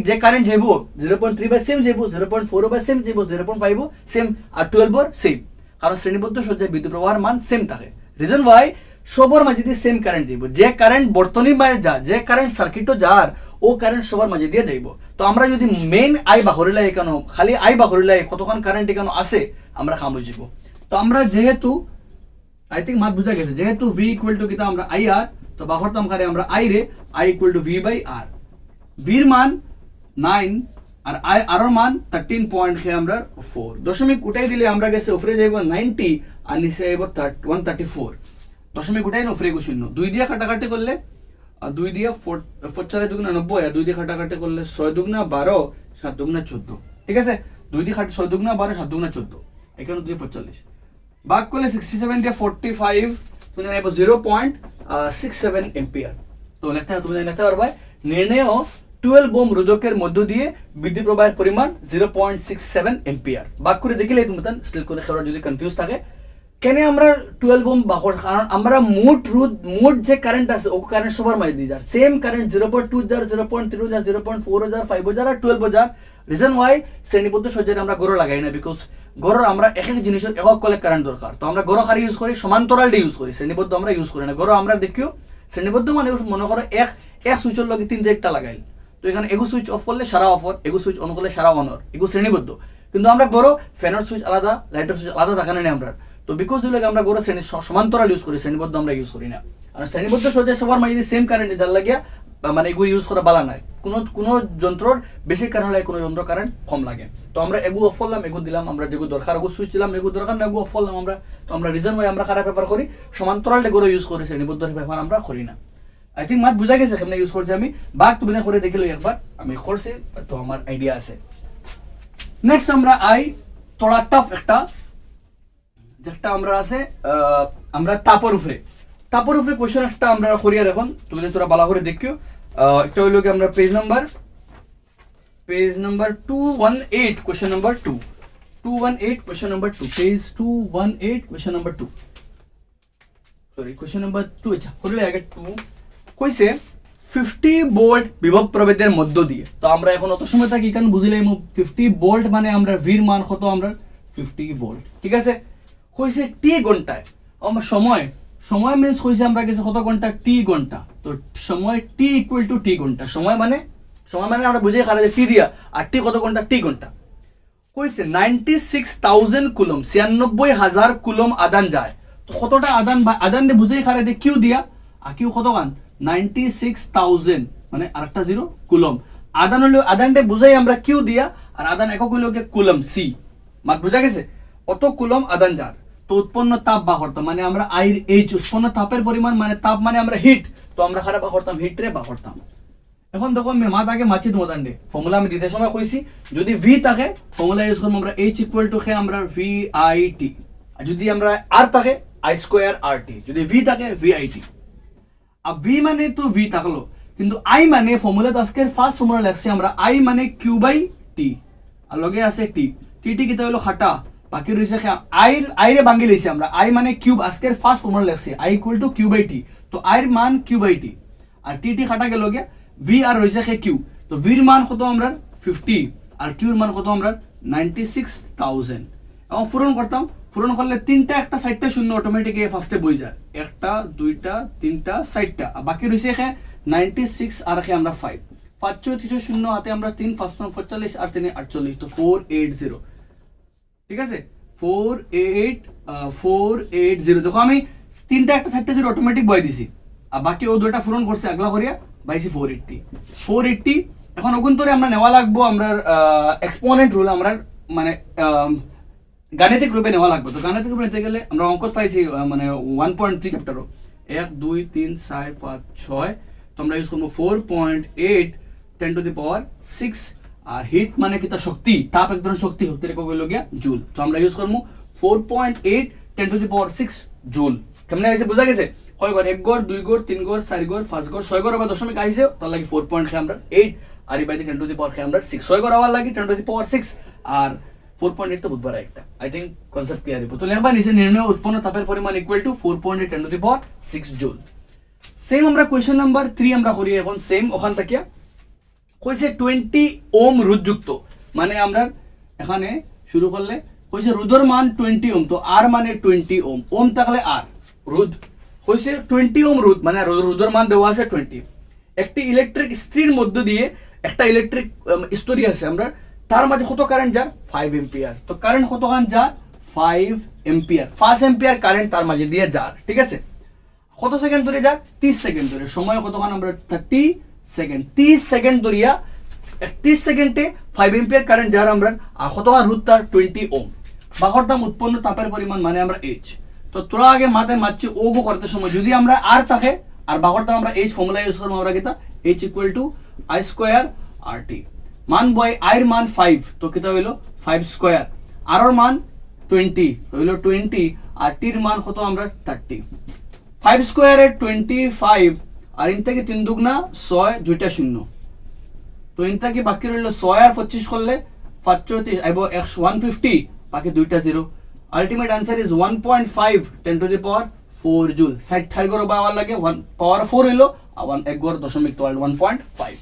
[SPEAKER 1] যে কারেন্ট যাইব 0.3 বাই সেম যাইব 0.4 বাই সেম যাইব 0.5 সেম আর 12 সেম কারণ শ্রেণীবদ্ধ সজ্জায় বিদ্যুৎ প্রবাহের মান সেম থাকে রিজন ওয়াই সবার মাঝে দিয়ে সেম কারেন্ট যাইব যে কারেন্ট বর্তনী মাঝে যে কারেন্ট সার্কিটও যার ও কারেন্ট সবার মাঝে দিয়ে যাইব তো আমরা যদি মেইন আই বাহরিলাই এখানে খালি আই বাহরিলাই কতক্ষণ কারেন্ট এখানে আছে আমরা খাম হয়ে যাব তো আমরা যেহেতু আই থিঙ্ক মাত বুঝা গেছে যেহেতু ভি ইকুয়াল টু কিটা আমরা আই আর তো বাহরতাম খারে আমরা আই রে I equal to V by R ভির মান 9 আর আই আর মান 13 পয়েন্ট খে আমরা 4 দশমিক উঠাই দিলে আমরা গেছে উপরে যাইব 90 আর নিচে যাইব 134 দশমিক উঠাই না উপরে শূন্য 2 দিয়ে কাটাকাটি করলে 2 দিয়ে 4 দুগুণা 90 আর 2 দিয়ে কাটাকাটি করলে 6 দুগুণা 12 7 দুগুণা 14 ঠিক আছে 2 দিয়ে 6 দুগুণা 12 7 দুগুণা 14 এখানে 2 45 ভাগ করলে 67 দিয়ে 45 তুমি জানাইব 0.67 এম্পিয়ার তো তুমি লিখতে পারবা নির্ণয় 12 ওহম রোধকের মধ্য দিয়ে বিদ্যুৎ প্রবাহের পরিমাণ 0.67 এম্পিয়ার ভাগ করে দেখিলে তুমি তান স্টিল করে খেলা যদি কনফিউজ থাকে কেন আমরা 12 ওহম বাহর কারণ আমরা মোট যে কারেন্ট আছে ও কারেন্ট সবার মাঝে দিয়ে যার সেম কারেন্ট 0.2 যার 0.3 যার 0.4 যার 5 যার আর 12 যার রিজন ওয়াই শ্রেণীবদ্ধ সজ্জায় আমরা গড় লাগাই না বিকজ গড় আমরা এক জিনিসের একক কলে কারেন্ট দরকার তো আমরা গড় খালি ইউজ করি সমান্তরাল ইউজ করি শ্রেণীবদ্ধ আমরা ইউজ করি না গড় আমরা দেখিও শ্রেণীবদ্ধ মানে মনে করো এক সুইচের লগে 3-4টা লাগাই তো এখানে এগু সুইচ অফ করলে সারা অফ এগু সুইচ অন করলে সারা অন এগু শ্রেণীবদ্ধ কিন্তু আমরা গড় ফ্যানের সুইচ আলাদা লাইটের সুইচ আলাদা দেখানো নেই আমরা তো বিকজ হইলে আমরা গড় শ্রেণী সমান্তরাল ইউজ করি শ্রেণীবদ্ধ আমরা ইউজ করি না আর শ্রেণীবদ্ধ সজ্জায় সবার মাঝে যদি সেম কারেন্ট যার লাগিয়া মানে এগুলো ইউজ করা বালা নাই কোনো যন্ত্রর বেশি কারেন্ট লাগে কোনো যন্ত্র কারেন্ট কম লাগে তো আমরা এগু অফ করলাম এগু দিলাম আমরা যেগু দরকার এগু সুইচ দিলাম এগু দরকার না এগু অফ করলাম আমরা তো আমরা রিজন ওয়াই আমরা খারাপ ব্যাপার করি সমান্তরাল এগুলো ইউজ করি শ্রেণীবদ্ধ ব্যাপার আমরা করি না আই থিঙ্ক মাত বুঝা গেছে কেমনে ইউজ করছি আমি বাক তুমি না করে দেখিলো একবার আমি করছি তো আমার আইডিয়া আছে নেক্সট আমরা আই থোড়া টাফ একটা যেটা আমরা আছে আমরা তাপর উপরে কোশ্চেন একটা আমরা করিয়া দেখুন তুমি তোরা ভালো করে দেখিও একটা হইলো কি আমরা page number 218 question number 2 218 question number 2 page 218 question number 2 sorry question number 2 আচ্ছা করলে আগে 2 কইছে 50 ভোল্ট বিভব প্রভেদের মধ্য দিয়ে তো আমরা এখন অত সময় থাকি কারণ বুঝিলাম 50 ভোল্ট মানে আমরা ভির মান কত আমরা 50 ভোল্ট ঠিক আছে কইছে টি ঘন্টায় আমরা সময় সময় মিন্স কইছে আমরা কিছু কত ঘন্টা টি ঘন্টা তো সময় টি ইকুয়াল টু টি ঘন্টা সময় মানে আমরা বুঝে খালে টি দিয়া আর টি কত ঘন্টা টি ঘন্টা কইছে 96,000 কুলম 96,000 কুলম আদান যায় তো কতটা আদান আদান দিয়ে বুঝে খালে দে কিউ দিয়া আর কিউ কত গান 96,000 মানে আরেকটা জিরো কুলম আদান হলো আদানটা বুঝাই আমরা কিউ দিয়া আর আদান একক হলো কে কুলম সি মাত বুঝা গেছে অত কুলম আদান যার তো উৎপন্ন তাপ বা করতাম মানে আমরা আইর এইচ উৎপন্ন তাপের পরিমাণ মানে তাপ মানে আমরা হিট তো আমরা খারাপ বা করতাম হিট রে বা করতাম এখন দেখো আমি মা তাকে মাছি তোমাদের দে ফর্মুলা আমি দিতে সময় কইছি যদি ভি থাকে ফর্মুলা ইউজ করব আমরা এইচ ইকুয়াল টু কে আমরা ভি আই টি আর যদি আমরা আর থাকে আই স্কয়ার আর টি যদি ভি থাকে ভি আই টি আর ভি মানে তো ভি থাকলো কিন্তু আই মানে ফর্মুলা আজকের ফার্স্ট ফর্মুলা লাগছে আমরা আই মানে কিউ বাই টি আর লগে আছে টি টি টি কিটা হলো খাটা বাকি রইছে আই রে ভাঙি লইছে আমরা আই মানে কিউব আজকের ফার্স্ট ফর্মুলা লাগছে I equal to Q by T তো আই এর মান কিউ বাই টি আর টি টি খাটা গেল গিয়া ভি আর রইছে কে কিউ তো ভির মান কত আমরা 50 আর কিউর মান কত আমরা 96,000 এবং পূরণ করতাম পূরণ করলে তিনটা একটা সাইডটা শূন্য অটোমেটিক ফার্স্টে বই যায় একটা দুইটা তিনটা সাইডটা আর বাকি রইছে কে 96 আর কে আমরা 5 5 শূন্য হাতে আমরা 3 5 45 আর 3 48 তো 480 ঠিক আছে 480 দেখো আমি তিনটা একটা সাইডটা জিরো অটোমেটিক বই দিছি আর বাকি ও দুইটা পূরণ করছে আগলা করিয়া বাইছি 480 এখন অগুন্তরে আমরা নেওয়া লাগবো আমরা এক্সপোনেন্ট রুল আমরা মানে গাণিতিক রূপে নেওয়া লাগবে তো গাণিতিক রূপে নিতে গেলে আমরা অঙ্ক পাইছি মানে 1.3 চ্যাপ্টারও 1 2 3 4 5 6 তো আমরা ইউজ করব 4.8 10 to the power 6 R hit মানে কি তা শক্তি তাপ এক ধরনের শক্তি শক্তির একক হলো গিয়া জুল তো আমরা ইউজ করব 4.8 10 টু দি পাওয়ার 6 জুল কেমনে আইছে বুঝা গেছে কয় গড় 1 গড় 2 গড় 3 গড় 4 গড় 5 গড় 6 গড় আবার দশমিক আইছে তার লাগি 4.8 আমরা 8 আর বাই 10 টু দি পাওয়ার আমরা 6 6 গড় আবার লাগি 10 টু দি পাওয়ার 6 আর 4.8 তো বুধবার একটা আই থিংক কনসেপ্ট ক্লিয়ার হইব তো লেখবা নিচে নির্ণয় উৎপন্ন তাপের পরিমাণ equal to 4.8 10 to the power 6 joule same আমরা কোশ্চেন নাম্বার 3 আমরা করি এখন সেম ওখান থেকে কইছে 20 ওম রোধযুক্ত মানে আমরা এখানে শুরু করলে কইছে রোধের মান 20 ওম তো আর মানে 20 ওম ওম থাকলে আর রোধ কইছে 20 ওম রোধ মানে রোধের মান দেওয়া আছে 20 একটি ইলেকট্রিক স্ট্রির মধ্য দিয়ে একটা ইলেকট্রিক স্টোরি আছে আমরা তার মাঝে কত কারেন্ট যার 5 এম্পিয়ার তো কারেন্ট কত গান যার 5 এম্পিয়ার 5 এম্পিয়ার কারেন্ট তার মাঝে দিয়ে যার ঠিক আছে কত সেকেন্ড ধরে যার 30 সেকেন্ড ধরে সময় কত গান আমরা 30 সেকেন্ড 30 সেকেন্ড ধরিয়া 30 সেকেন্ডে 5 এম্পিয়ার কারেন্ট যার আমরা আর কত গান রোধ তার 20 ওম বাহরতাম উৎপন্ন তাপের পরিমাণ মানে আমরা এইচ তো তোরা আগে মাথায় মারছি ও গো করতে সময় যদি আমরা আর থাকে আর বাহরতাম আমরা এইচ ফর্মুলা ইউজ করব আমরা কিতা H equal to I square R T মান বয় আইর মান 5 তো কিতা হইলো 5 স্কয়ার আর এর মান 20 হইলো 20 আর টির মান কত আমরা 30 5 স্কয়ারে 25 আর ইন থেকে 3 দুগুনা 6 দুইটা শূন্য তো ইন থেকে বাকি রইল 6 আর 25 করলে 35 আইবো 150 বাকি দুইটা zero ultimate answer is 1.5 10 to the power 4 joule সাইড থাই গর বাওয়ার লাগে 1 পাওয়ার 4 হইলো আর 1 এক গর দশমিক 1.5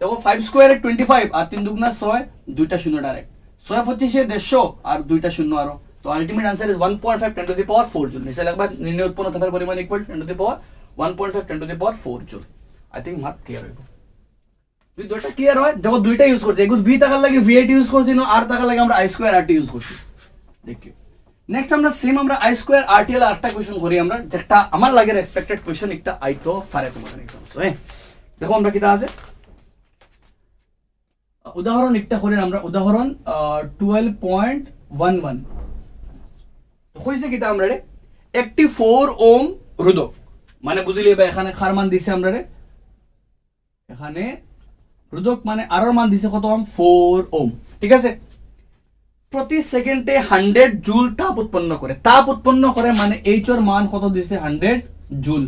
[SPEAKER 1] দেখো 5 স্কয়ারে 25 আর 3 দুগুনা 6 দুইটা শূন্য ডাইরেক্ট 6 25 এ 150 আর দুইটা শূন্য আরো তো ultimate answer is 1.5 10 to the power 4 joule নিচে লাগবে নির্ণয় উৎপন্ন তাপের পরিমাণ equal 10 to the power 1.5 10 to the power 4 joule I think মাত ক্লিয়ার হইব যদি দুইটা ক্লিয়ার হয় দেখো দুইটা ইউজ করছি এগুলো ভি টাকার লাগে ভি8 ইউজ করছি না আর টাকার লাগে আমরা I square R T use করছি দেখিও নেক্সট আমরা সেম আমরা আই স্কয়ার আর টি এর আরেকটা কোশ্চেন করি আমরা যেটা আমার লাগে এক্সপেক্টেড কোশ্চেন একটা আইতো পারে তোমাদের एग्जाम সো দেখো আমরা কিটা আছে উদাহরণ একটা করি আমরা উদাহরণ 12.11 তো কইছে কিটা আমরা রে একটি 4 ওম রোধক মানে বুঝলি বা এখানে খার মান দিছে আমরা রে এখানে রোধক মানে আর এর মান দিছে কত ওম 4 ওম ঠিক আছে প্রতি সেকেন্ডে 100 জুল তাপ উৎপন্ন করে মানে এইচ এর মান কত দিছে 100 জুল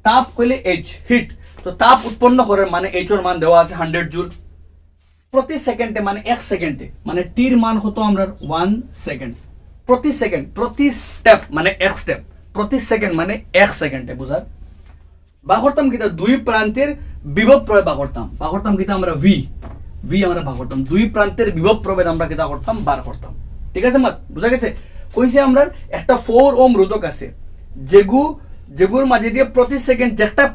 [SPEAKER 1] তাপ কইলে এইচ হিট তো তাপ উৎপন্ন করে মানে এইচ এর মান দেওয়া আছে 100 জুল প্রতি সেকেন্ডে মানে 1 সেকেন্ডে মানে টির মান কত আমরা 1 সেকেন্ড, প্রতি সেকেন্ড, প্রতি স্টেপ মানে 1 স্টেপ, প্রতি সেকেন্ড মানে 1 সেকেন্ডে বুঝার। বা করতাম কিতা দুই প্রান্তের বিভব প্রভেদ বা করতাম কিতা আমরা ভি আমরা বা করতাম দুই প্রান্তের বিভব প্রভেদ আমরা কিতা করতাম বার করতাম। ঠিক আছে মাত বুঝা গেছে? কইছে আমরা একটা 4 ওহম রোধক আছে যেগুর মাঝে দিয়ে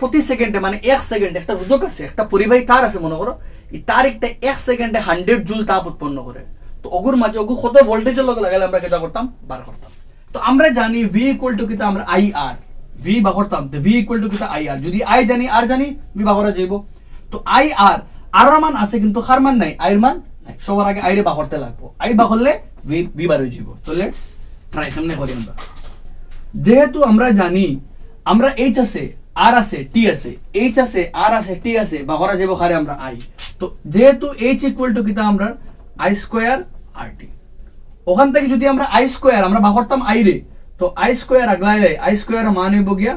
[SPEAKER 1] প্রতি সেকেন্ডে মানে 1 সেকেন্ড একটা রোধক আছে, একটা পরিবাহী তার আছে মনে করো, এই তার একটা 1 সেকেন্ডে 100 জুল তাপ উৎপন্ন করে। তো ওগুর মাঝে ওগু কত ভোল্টেজের লগে লাগালে আমরা কিতা করতাম বার করতাম। তো আমরা জানি ভি ইকুয়াল টু কিতা আমরা আইআর, ভি বা করতাম তো ভি ইকুয়াল টু কিতা আইআর, যদি আই জানি আর জানি ভি বা করা যাইব। তো আইআর আর মান আছে কিন্তু হার মান নাই, আইর মান নাই, সবার আগে আইরে বা করতে লাগবো, আই বা করলে ভি বার হয়ে যাব। তো লেটস ট্রাই সামনে করি আমরা। যেহেতু আমরা জানি আমরা এইচ আছে আর আছে টি আছে, এইচ আছে আর আছে টি আছে বা করা যাব হারে আমরা আই। তো যেহেতু এইচ ইকুয়াল টু কিতা আমরা আই স্কয়ার আর টি, ওখান থেকে যদি আমরা আই স্কয়ার আমরা বা করতাম আই রে, তো আই স্কয়ার আগলাইলে আই স্কয়ার মান হইব গিয়া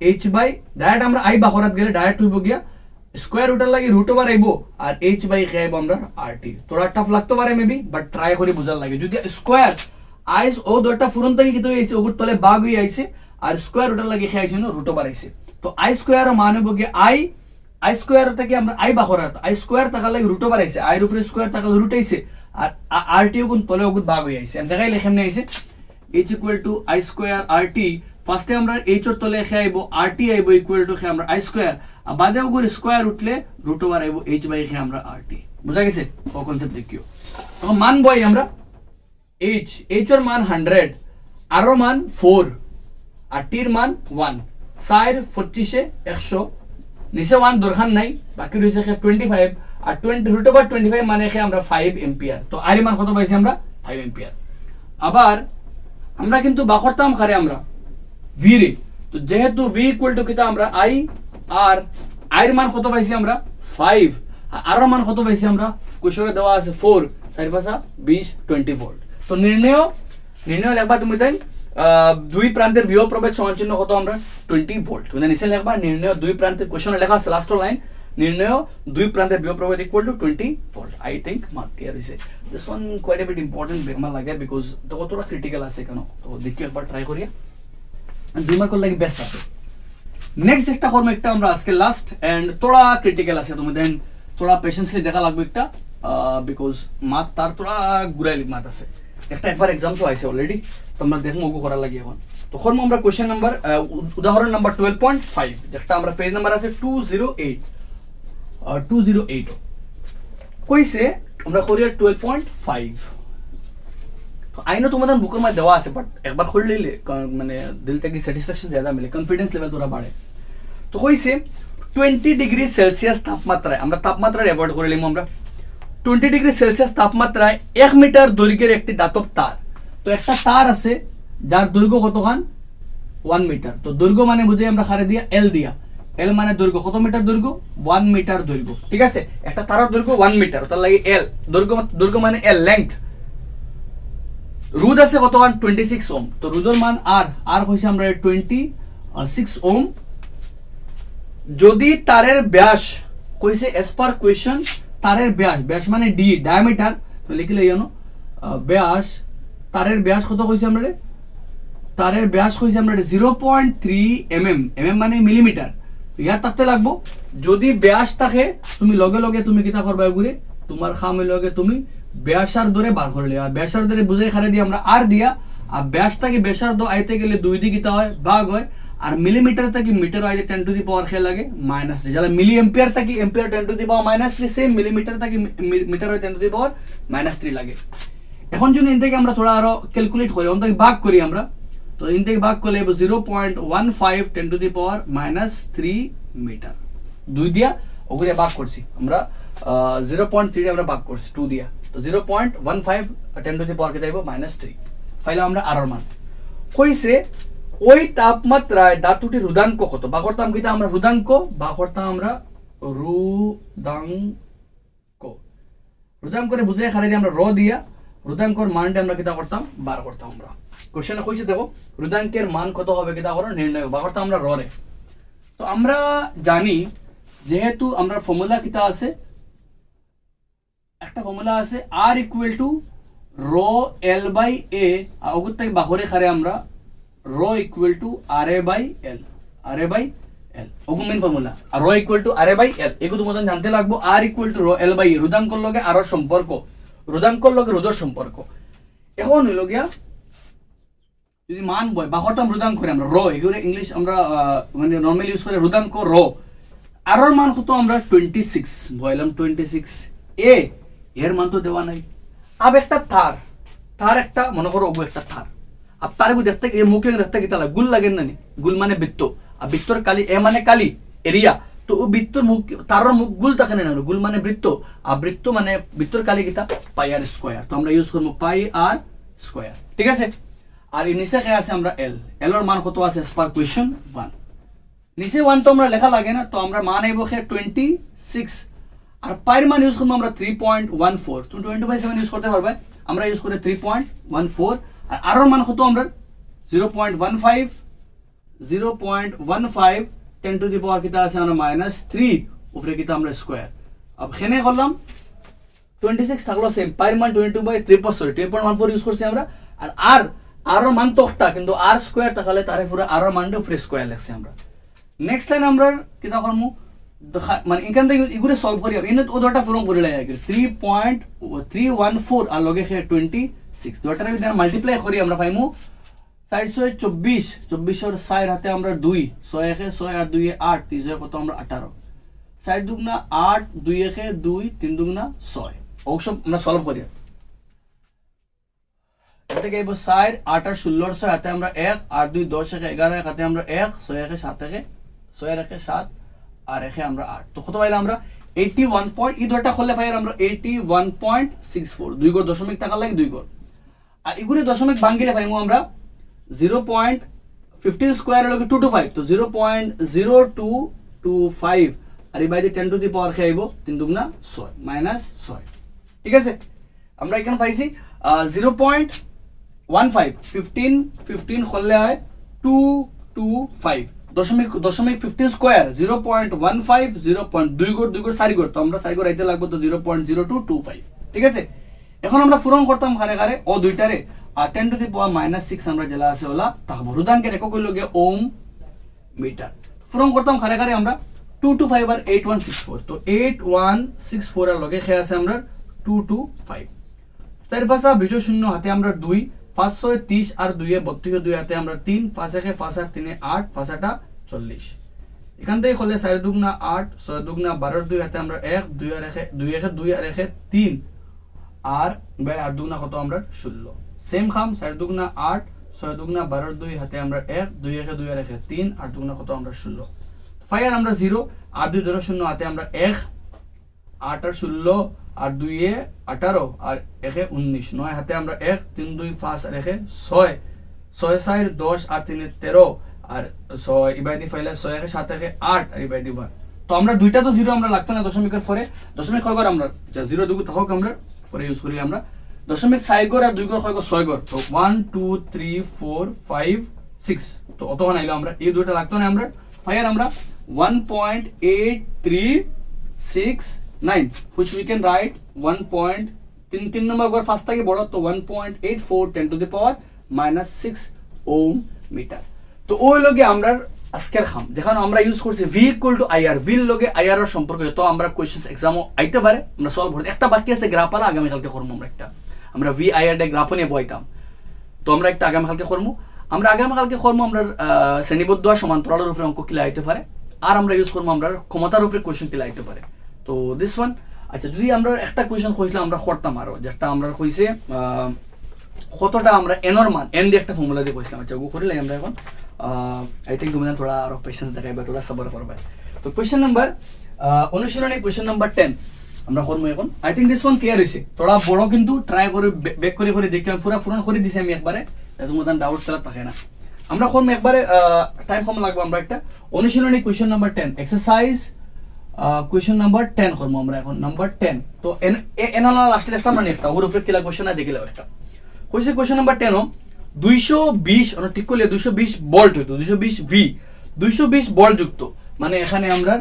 [SPEAKER 1] এইচ বাই ডাইরেক্ট আমরা আই বা করাত গেলে ডাইরেক্ট হইব গিয়া স্কয়ার রুটের লাগি রুট ওভার আইব আর এইচ বাই খাইব আমরা আর টি। তোরা টাফ লাগতে পারে মেবি, বাট ট্রাই করে বুঝার লাগে। যদি স্কয়ার আই ও দুটা ফুরন থেকে কিন্তু আইছে ওগুর তলে বাগ হই আইছে আর স্কয়ার রুটের লাগি খাইছে না রুট ওভার আইছে। তো আই স্কয়ার মান হইব গিয়া আই স্কয়ার থেকে আমরা আই বা করাত আই স্কয়ার টাকা লাগি রুট ওভার আইছে, আই এর উপরে স্কয়ার টাকা রুট আইছে আর আর টি গুণ তলে ওগুর বাগ হই আইছে। আমি দেখাই লেখামনে আইছে h equal to I square R T, ফার্স্টে আমরা h এর তলে খাইবো আর টি আইবো ইকুয়াল টু খাই আমরা আই স্কয়ার আর বাদে ওগুর স্কয়ার উঠলে রুট ওভার আইবো h বাই খাই আমরা আর টি। বুঝা গেছে? ও কনসেপ্ট দেখিও। তখন মান বই আমরা h এর মান 100, আর এর মান 4 আর টি এর মান 1, 4 25 100 নিচে 1 দরকার নাই, বাকি রইছে 25 আর 20 রুট ওভার 25 মানে খাই আমরা 5 এম্পিয়ার। তো আর এর মান কত পাইছি আমরা 5 এম্পিয়ার। আবার আমরা কিন্তু বা করতাম খারে আমরা ভি রে, তো যেহেতু ভি ইকুয়াল টু কিতা আমরা আই আর আই এর মান কত পাইছি আমরা 5 আর এর মান কত পাইছি আমরা কোশ্চেনে দেওয়া আছে 4 4 5 20 20 ভোল্ট। তো নির্ণয় লেখবা তুমি তাই দুই প্রান্তের বিভব প্রভেদ সমান কত আমরা 20 ভোল্ট। মানে নিচে লেখবা নির্ণয় দুই প্রান্তের কোশ্চেনে লেখা আছে লাস্ট লাইন নির্ণয় দুই প্রান্তের বিভব প্রভেদ equal to 20 volt. I think mark clear হইছে। This one quite a bit important আমার লাগে বিকজ তো কতটা ক্রিটিক্যাল আছে কেন, তো দেখি একবার ট্রাই করিয়া দুই মার্কের লাগে বেস্ট আছে। নেক্সট একটা করব একটা আমরা আজকে লাস্ট এন্ড তোরা ক্রিটিক্যাল আছে, তুমি দেন তোরা পেশেন্সলি দেখা লাগবে একটা বিকজ মাত তার তোরা গুড়াইলি মাত আছে একটা একবার এক্সাম তো আইছে অলরেডি, তোমরা দেখো ওগো করা লাগে এখন। তখন আমরা কোশ্চেন নাম্বার উদাহরণ নাম্বার 12.5 যেটা আমরা পেজ নাম্বার আছে 208 কইছে আমরা করিয়া 12.5। তো আইনো তোমাদের বুকের মধ্যে দেওয়া আছে বাট একবার খুলে নিলে মানে দিল থেকে স্যাটিসফ্যাকশন ज़्यादा মিলে, কনফিডেন্স লেভেল তোরা বাড়ে। তো কইছে 20 ডিগ্রি সেলসিয়াস তাপমাত্রায় আমরা তাপমাত্রা অ্যাভয়েড করে নিলাম আমরা 20 ডিগ্রি সেলসিয়াস তাপমাত্রায় 1 মিটার দৈর্ঘ্যের একটি ধাতব তার। তো একটা তার আছে যার দৈর্ঘ্য কতখান 1 মিটার। তো দৈর্ঘ্য মানে বুঝাই আমরা খারে দিয়া এল দিয়া, এল মানে দৈর্ঘ্য কত মিটার দৈর্ঘ্য 1 মিটার দৈর্ঘ্য। ঠিক আছে, একটা তারের দৈর্ঘ্য 1 মিটার, তার লাগে এল দৈর্ঘ্য মানে এল লেংথ। রোধ আছে কতখান 26 ওহম। তো রোধের মান আর হইছে আমরা 26 ওহম। যদি তারের ব্যাস কইছে এস পার কোয়েশ্চন তারের ব্যাস মানে ডি ডায়ামিটার, তো লিখলে জানো ব্যাস তারের ব্যাস কত কইছে আমরা তারের ব্যাস কইছে আমরা 0.3 mm মানে মিলিমিটার। ইয়ার থাকতে লাগবো যদি ব্যাস থাকে তুমি লগে লগে তুমি কিতা করবা ঘুরে তোমার খামে লগে তুমি ব্যাসার ধরে বার করলে আর ব্যাসার ধরে বুঝাই খারে দিয়ে আমরা আর দিয়া আর ব্যাস থেকে ব্যাসার দো আইতে গেলে দুই দিকে কিতা হয় ভাগ হয় আর মিলিমিটার থেকে মিটার আইতে 10 টু দি পাওয়ার খেয়ে লাগে -3 যারা মিলি এম্পিয়ার থেকে ampere 10 to the power -3 same millimetre থেকে মিটার হয় 10 টু দি পাওয়ার -3 লাগে। এখন যদি ইন থেকে আমরা থোড়া আরো ক্যালকুলেট করি অন থেকে ভাগ করি আমরা, তো ইন থেকে ভাগ করলে 0.15 10 টু দি পাওয়ার -3 মিটার দুই দিয়া ওগুলো ভাগ করছি আমরা 0.3 আমরা ভাগ করছি 2 দিয়া, তো 0.15 10 টু দি পাওয়ার কে দেব -3 ফাইলে আমরা আর এর মান কইছে ওই তাপমাত্রায় ধাতুটির রোধাঙ্ক কত বা করতাম কিটা আমরা রোধাঙ্ক বা করতাম আমরা রোধাঙ্ক করে বুঝাই খালি আমরা র দিয়া রোধাঙ্কর মানটা আমরা কিটা করতাম বার করতাম আমরা। কোশ্চেনে কইছে দেখো রোধাঙ্কের মান কত হবে কিটা করো নির্ণয় বা করতাম আমরা র রে। তো আমরা জানি যেহেতু আমরা ফর্মুলা কিটা আছে একটা ফর্মুলা আছে R equal to rho L by A অগুর থেকে বাহরে খারে আমরা rho equal to R A by L R A by L ওগু মেন ফর্মুলা আর rho equal to R A by L এগুলো তোমাদের জানতে লাগবো R equal to rho L by A রোধাঙ্কর লগে আর সম্পর্ক রোধাঙ্কর লগে রোধর সম্পর্ক এখন হইল গিয়া যদি মান বয় বাহরতাম রোধাঙ্ক করে আমরা রো এগুলো ইংলিশ আমরা মানে নর্মালি ইউজ করে রোধাঙ্ক রো আরর মান কত আমরা 26 বয়লাম 26 এ এর মান তো দেওয়া নাই আব একটা তার একটা মনে করো ওগো একটা তার আব তার গু দেখতে এ মুখে দেখতে কি তালা গুল লাগেন নানি গুল মানে বৃত্ত আর বৃত্তর কালি এ মানে কালি এরিয়া তো ও বৃত্তর মুখ তারর মুখ গুল থাকে না গুল মানে বৃত্ত আর বৃত্ত মানে বৃত্তর কালি কিতা পাই আর স্কয়ার তো আমরা ইউজ করব পাই আর স্কয়ার ঠিক আছে আর এই নিচে কে আছে আমরা এল এল এর মান কত আছে পার কোয়েশ্চন 1 নিচে 1 তো আমরা লেখা লাগে না তো আমরা মান আইব কে 26 আর পাইর মান ইউজ করব আমরা 3.14 তুমি 20/7 ইউজ করতে পারবে আমরা ইউজ করে 3.14 আর আরর মান কত আমরা 0.15 10 টু দি পাওয়ার কিতা আছে আমরা -3 উপরে কিতা আমরা স্কয়ার अब খেনে করলাম 26 থাকলো সেম পাইর মান 3.14 ইউজ করছি আমরা আর আর মান তো একটা কিন্তু আর স্কয়ার তাহলে তারে পুরো আর মানটা উপরে স্কয়ার লিখছি আমরা নেক্সট লাইন আমরা কিতা করমু মানে এখান থেকে এগুলো সলভ করি এনে ও দুটো ফর্ম করে লাগে 3.314 আর লগে 26 দুটোটা যদি আমরা মাল্টিপ্লাই করি আমরা পাইমু 424 24 এর 4 হাতে আমরা 2 6 একে 6 আর 2 এ 8 3 এ কত আমরা 18 4 দুগুনা 8 2 একে 2 3 দুগুনা 6 ও সব আমরা সলভ করি এটা কে 4 8 আর 16 6 হাতে আমরা 1 আর 2 10 একে 11 হাতে আমরা 1 6 একে 7 একে 6 একে 7 আর একে আমরা 8 তো কত পাইলাম আমরা 81 পয়েন্ট এই দুটো করলে পাই আমরা 81.64 দুই গড় দশমিক টাকা লাগে দুই গড় আর এগুলি দশমিক ভাঙিলে পাইমু আমরা 0.15 স্কয়ার লগে 225 তো 0.0225 আর এই বাইরে 10 টু দি পাওয়ার খাইবো 3 দুগুনা 6 -6 ঠিক আছে আমরা এখানে পাইছি 0.15 15 করলে হয় 225 দশমিক 15 স্কয়ার 0.15 0.2 গড় 2 গড় 4 গড় তো আমরা 4 গড় আইতে লাগবে তো 0.0225 ঠিক আছে এখন আমরা পূরণ করতাম খারে খারে ও দুইটারে আর 10 টু দি পাওয়ার -6 আমরা জেলা আছে ওলা তাকবো রুদাঙ্কের একক হইল গে ওম মিটার পূরণ করতাম খারে খারে আমরা 225 আর 8164 তো 8164 এর লগে খেয়ে আছে আমরা 225 তার পাশে বিজয় শূন্য হাতে আমরা 2 530 আর 2 এ 32 2 হাতে আমরা 3 5 একে 5 আর 3 এ 8 5 টা 40 এখান থেকে হলে 4 দুগুনা 8 6 দুগুনা 12 2 হাতে আমরা 1 2 আর একে 2 আর একে 3 আর ভাই 8 দুগুনা কত আমরা 16 সেম খাম 4 দুগুনা 8 6 দুগুনা 12 2 হাতে আমরা 1 2 একে 2 আর একে 3 8 দুগুনা কত আমরা 16 ফায়ার আমরা 0 আর 2 0 0 হাতে আমরা 1 8 আর 16 আর 2 এ 18 আর একে 19 9 হাতে আমরা 1 3 2 5 আর একে 6 6 4 10 আর 3 এ 13 আর 6 ইবাদি ফাইলে 6 একে 7 একে 8 আর ইবাদি 1 তো আমরা দুইটা তো 0 আমরা লাগতো না দশমিকের পরে দশমিক কয় গড় আমরা 0 দুগু তাহক আমরা পরে ইউজ করি আমরা দশমিক 4 গড় আর 2 গড় কয় গড় 6 গড় তো 1 2 3 4 5 6 তো অতখান আইলো আমরা এই দুইটা লাগতো না আমরা ফায়ার আমরা 1.8369 which we can write 1.3 number গড় ফার্স্ট থেকে বড় তো 1.84 10 to the power -6 ohm metre তো ওই লগে আমরা আজকের খাম যেখানে আমরা ইউজ করছি v equal to ir v লগে ir এর সম্পর্ক তো আমরা কোশ্চেনস এক্সামও আইতে পারে আমরা সলভ করতে একটা বাকি আছে গ্রাফালা আগামী কালকে করব আমরা v ir এর গ্রাফ নিয়ে বইতাম তো আমরা একটা আগামী কালকে করব আমরা আগামী কালকে করব আমরা শ্রেণীবদ্ধ আর সমান্তরালের উপরে অঙ্ক কিলা আইতে পারে আর আমরা ইউজ করব আমরা ক্ষমতার উপরে কোশ্চেন কিলা আইতে পারে তো দিস ওয়ান আচ্ছা যদি আমরা একটা কোশ্চেন কইছিলাম আমরা করতাম আরো যেটা আমরা কইছে কতটা আমরা এনর মান এন দিয়ে একটা ফর্মুলা দিয়ে কইছিলাম আচ্ছা গো করিলাই আমরা এখন আই থিংক তুমি থোড়া আরো পেশেন্স দেখাইবা থোড়া সবর করবা তো কোশ্চেন নাম্বার অনুশীলনী কোশ্চেন নাম্বার 10 আমরা করব এখন I think this one clear হইছে থোড়া বড় কিন্তু ট্রাই করে ব্যাক করে করে দেখি আমি পুরো পূরণ করে দিছি আমি একবারে তোমাদের ডাউট ছাড়া থাকে না আমরা করব একবারে টাইম কম লাগবে আমরা একটা অনুশীলনী question number 10 exercise question number 10 করব আমরা এখন নাম্বার 10 তো এনালা লাস্টে একটা মানে একটা ওর উপরে কিলা কোশ্চেন আছে দেখিলাম একটা কইছে কোশ্চেন নাম্বার 10 220 অন ঠিক করলে 220 ভোল্ট হইতো 220 ভি 220 ভোল্ট যুক্ত মানে এখানে আমরা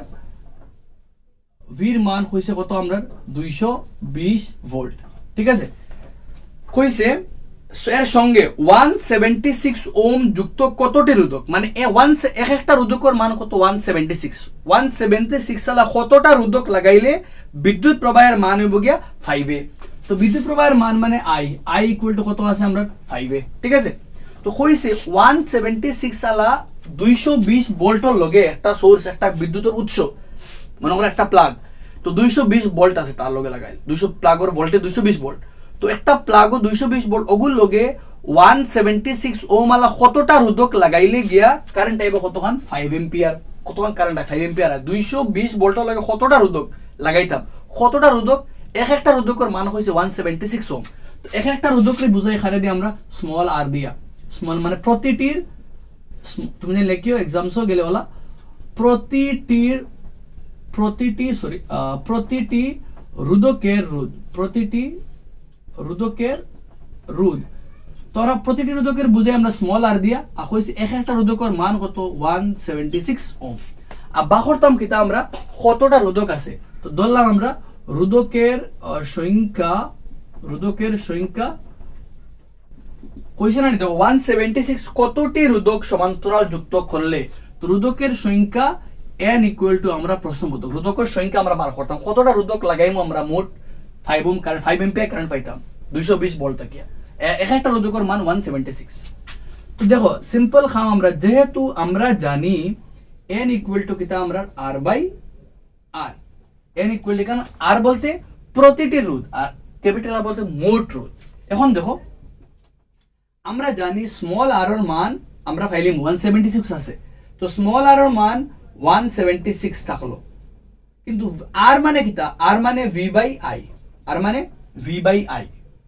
[SPEAKER 1] ভির মান হইছে কত আমরা 220 ভোল্ট, ঠিক আছে। কইছে এর সঙ্গে 176 ওম যুক্ত কতটি রোধক, মানে এক একটা রোধকের মান কত 176 সালা কতটা রোধক লাগাইলে বিদ্যুৎ প্রবাহের মান হইব গিয়া 5A। তো বিদ্যুৎ প্রবাহের মান মানে আই ইকুয়াল টু কত আছে আমরা 5A, ঠিক আছে। তো কইছে 176 সালা 220 ভোল্টের লগে একটা সোর্স, একটা বিদ্যুতের উৎস, মনে করো একটা প্লাগ, তো 220 ভোল্ট আছে তার লগে লাগাইল, 200 প্লাগের ভোল্টে 220 ভোল্ট, তো একটা প্লাগও 220 ভোল্ট, ওগুর লগে 176 ওম আলা কতটা রোধক লাগাইলে গিয়া কারেন্ট আইব কতখান 5 এম্পিয়ার, কতখান কারেন্ট আই 5 এম্পিয়ার। 220 ভোল্টের লগে কতটা রোধক লাগাইতাম, কতটা রোধক, এক একটা রোধকের মান হইছে 176 ওম। তো এক একটা রোধকরে বুঝাই খারে দি আমরা স্মল আর দিয়া, স্মল মানে প্রতিটির, তুমি লেখিও এক্সামসও গেলে ওলা প্রতিটি রোধকের রোধ, প্রতিটি রোধকের রোধ, তোরা প্রতিটি রোধকের বুঝে আমরা স্মল আর দিয়া কইছি এক একটা রোধকের মান কত 176 ওম। আর বাহরতাম কিতা আমরা কতটা রোধক আছে, তো ধরলাম আমরা রোধকের সংখ্যা কইছে না নিতে 176 কতটি রোধক সমান্তরাল যুক্ত করলে, তো রোধকের সংখ্যা n ইকুয়াল টু আমরা প্রশ্নবোধক রোধকের সংখ্যা আমরা বার করতাম, কতটা রোধক লাগাইমু আমরা মোট 5 ওম কারেন্ট 5 এম্পিয়ার কারেন্ট পাইতাম 220 ভোল্ট থেকে, এক একটা রোধকের মান 176। তো দেখো সিম্পল খাম আমরা, যেহেতু আমরা জানি n ইকুয়াল টু কিতা আমরা r by r, n equal to কেন r বলতে প্রতিটি রোধ আর ক্যাপিটাল r বলতে মোট রোধ। এখন দেখো আমরা জানি স্মল r এর মান আমরা পাইলাম 176 আছে, তো স্মল r এর মান 176 থাকলো, কিন্তু r মানে কিতা, r মানে v বাই i, r মানে v বাই i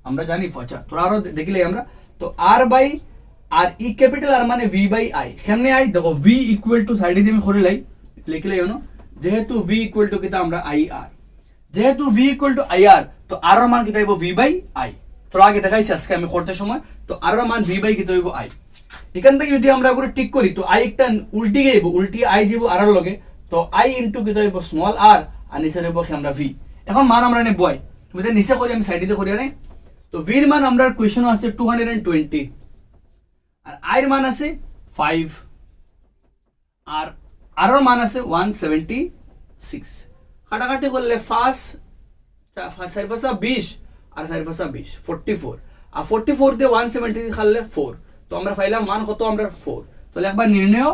[SPEAKER 1] আমরা জানি ফচা, তো আরো দেখিলে আমরা, তো r বাই আর ই ক্যাপিটাল r মানে v বাই i, কেমনে i দেখো v ইকুয়াল টু সাইডে দিয়ে আমি করে লাই লিখলে জানো, যেহেতু v ইকুয়াল টু কিতা আমরা ir, যেহেতু v ইকুয়াল টু ir, তো r এর মান কিতা হইব v বাই i, তো আগে দেখাইছি আজকে আমি করতে সময়, তো r এর মান v বাই কিতা হইব i। এখান থেকে যদি আমরা করে ঠিক করি, তো i একটা উল্টি যাইব, উল্টি i যাব r এর লগে, তো i ইনটু কিতা হইব স্মল r আর নিচে হইব আমরা v। এখন মান আমরা নেব বয়, তুমি এটা নিচে করি আমি সাইডে করি আরে, তো v এর মান আমরা কোশ্চেন আছে 220 আর i এর মান আছে 5 আর r এর মান আছে 176, কাটাকাটি করলে ফার্স্ট 20 আর 20 44, আর 44 দিয়ে 176 খাললে 4, তো আমরা পাইলাম মান কত আমরা 4। তাহলে একবার নির্ণয়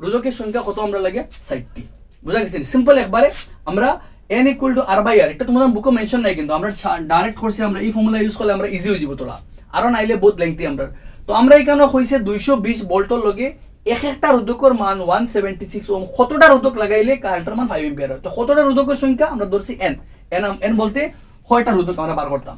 [SPEAKER 1] রোধকের সংখ্যা কত আমরা লাগে 60, বুঝা গেছে সিম্পল একবারে আমরা n equal to r by r, এটা তোমাদের বুকে মেনশন নাই কিন্তু আমরা ডাইরেক্ট করছি, আমরা এই ফর্মুলা ইউজ করলে আমরা ইজি হয়ে যাব, তোলা আরো নাইলে বহুত লেংথি আমরা। তো আমরা এখানে হইছে 220 ভোল্টের লগে এক একটা রোধকের মান 176 ওম, কতটা রোধক লাগাইলে কারেন্টের মান 5 এম্পিয়ার হয়, তো কতটা রোধকের সংখ্যা আমরা ধরছি n বলতে কয়টা রোধক আমরা বার করতাম,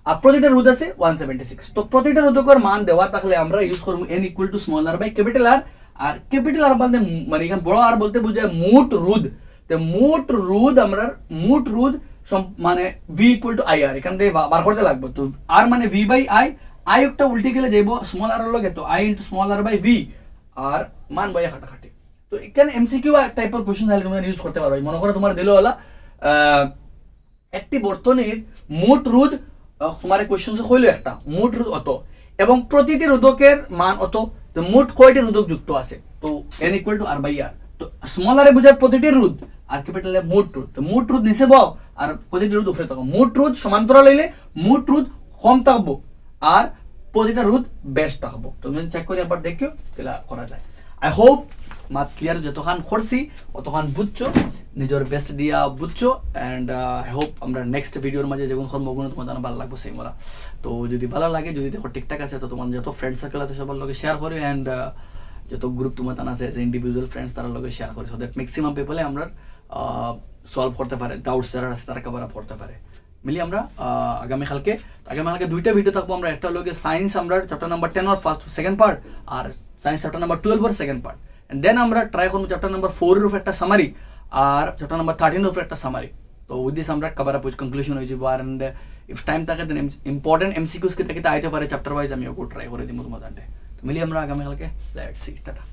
[SPEAKER 1] আর প্রতিটা রোধ আছে 176, তো প্রতিটা রোধকের মান দেওয়া থাকলে আমরা ইউজ করব n equal to small r by capital r, আর ক্যাপিটাল r বলতে মানে এখানে বড় r বলতে বোঝায় মোট রোধ, তো মোট রোধ আমরা মোট রোধ মানে v ইকুয়াল টু ir এখান থেকে বার করতে লাগবে, তো r মানে v বাই i, i একটা উল্টে গেলে যাইব স্মল r এর লগে, তো i into small r by v আর মান বয় কাটাকাটি। তো এখানে এমসিকিউ টাইপের কোশ্চেন তাহলে তোমরা ইউজ করতে পারো, মনে করো তোমার দিলো হলা একটি বর্তনীর মোট রোধ, তোমার কোশ্চেন হইলো একটা মোট রোধ অত এবং প্রতিটি রোধকের মান অত, তো মোট কয়টি রোধক যুক্ত আছে, তো n equal to r by r, তো স্মল r এ বোঝায় প্রতিটি রোধ আর ক্যাপিটাল এ মোট রোধ, তো মোট রোধ নিচে বাও আর প্রতিটি রোধ উপরে থাকো, মোট রোধ সমান্তরাল হইলে মোট রোধ কম থাকবো আর প্রতিটা রোধ বেশ থাকবো। তুমি চেক করে একবার দেখিও তাহলে করা যায়। আই হোপ মাত ক্লিয়ার, যতক্ষণ করছি অতক্ষণ বুঝছো, নিজের বেস্ট দিয়া বুঝছো, অ্যান্ড আই হোপ আমরা নেক্সট ভিডিওর মাঝে যেমন কর্মগুলো তোমাদের ভালো লাগবে সেই মোরা। তো যদি ভালো লাগে, যদি দেখো ঠিকঠাক আছে, তো তোমার যত ফ্রেন্ড সার্কেল আছে সবার লগে শেয়ার করো, অ্যান্ড যত গ্রুপ তোমার আছে যে ইন্ডিভিজুয়াল ফ্রেন্ডস তার লগে শেয়ার করে, সো দ্যাট ম্যাক্সিমাম পিপলে আমরা সলভ করতে পারে, ডাউটস যারা আছে তারা কভার আপ করতে পারে। মিলি আমরা আগামীকালকে দুইটা ভিডিও থাকবো, আমরা একটা লগে সায়েন্স আমরা চ্যাপ্টার নাম্বার 10 এর ফার্স্ট সেকেন্ড পার্ট, আর সায়েন্স চ্যাপ্টার নাম্বার 12 এর সেকেন্ড পার্ট, এন্ড দেন আমরা ট্রাই করবো চ্যাপ্টার নাম্বার 4 এর উপর একটা সামারি আর চ্যাপ্টার নাম্বার 13 এর উপর একটা সামারি। তো উইথ দিস আমরা কভার আপ কনক্লুশন হয়ে যাব, আর ইফ টাইম থাকে দেন ইম্পর্টেন্ট এমসিকিউস কে থেকে আইতে পারে চ্যাপ্টার ওয়াইজ আমি ওকে ট্রাই করে দিব তোমাদের। তো মিলি আমরা আগামীকালকে, লেটস সি, টাটা।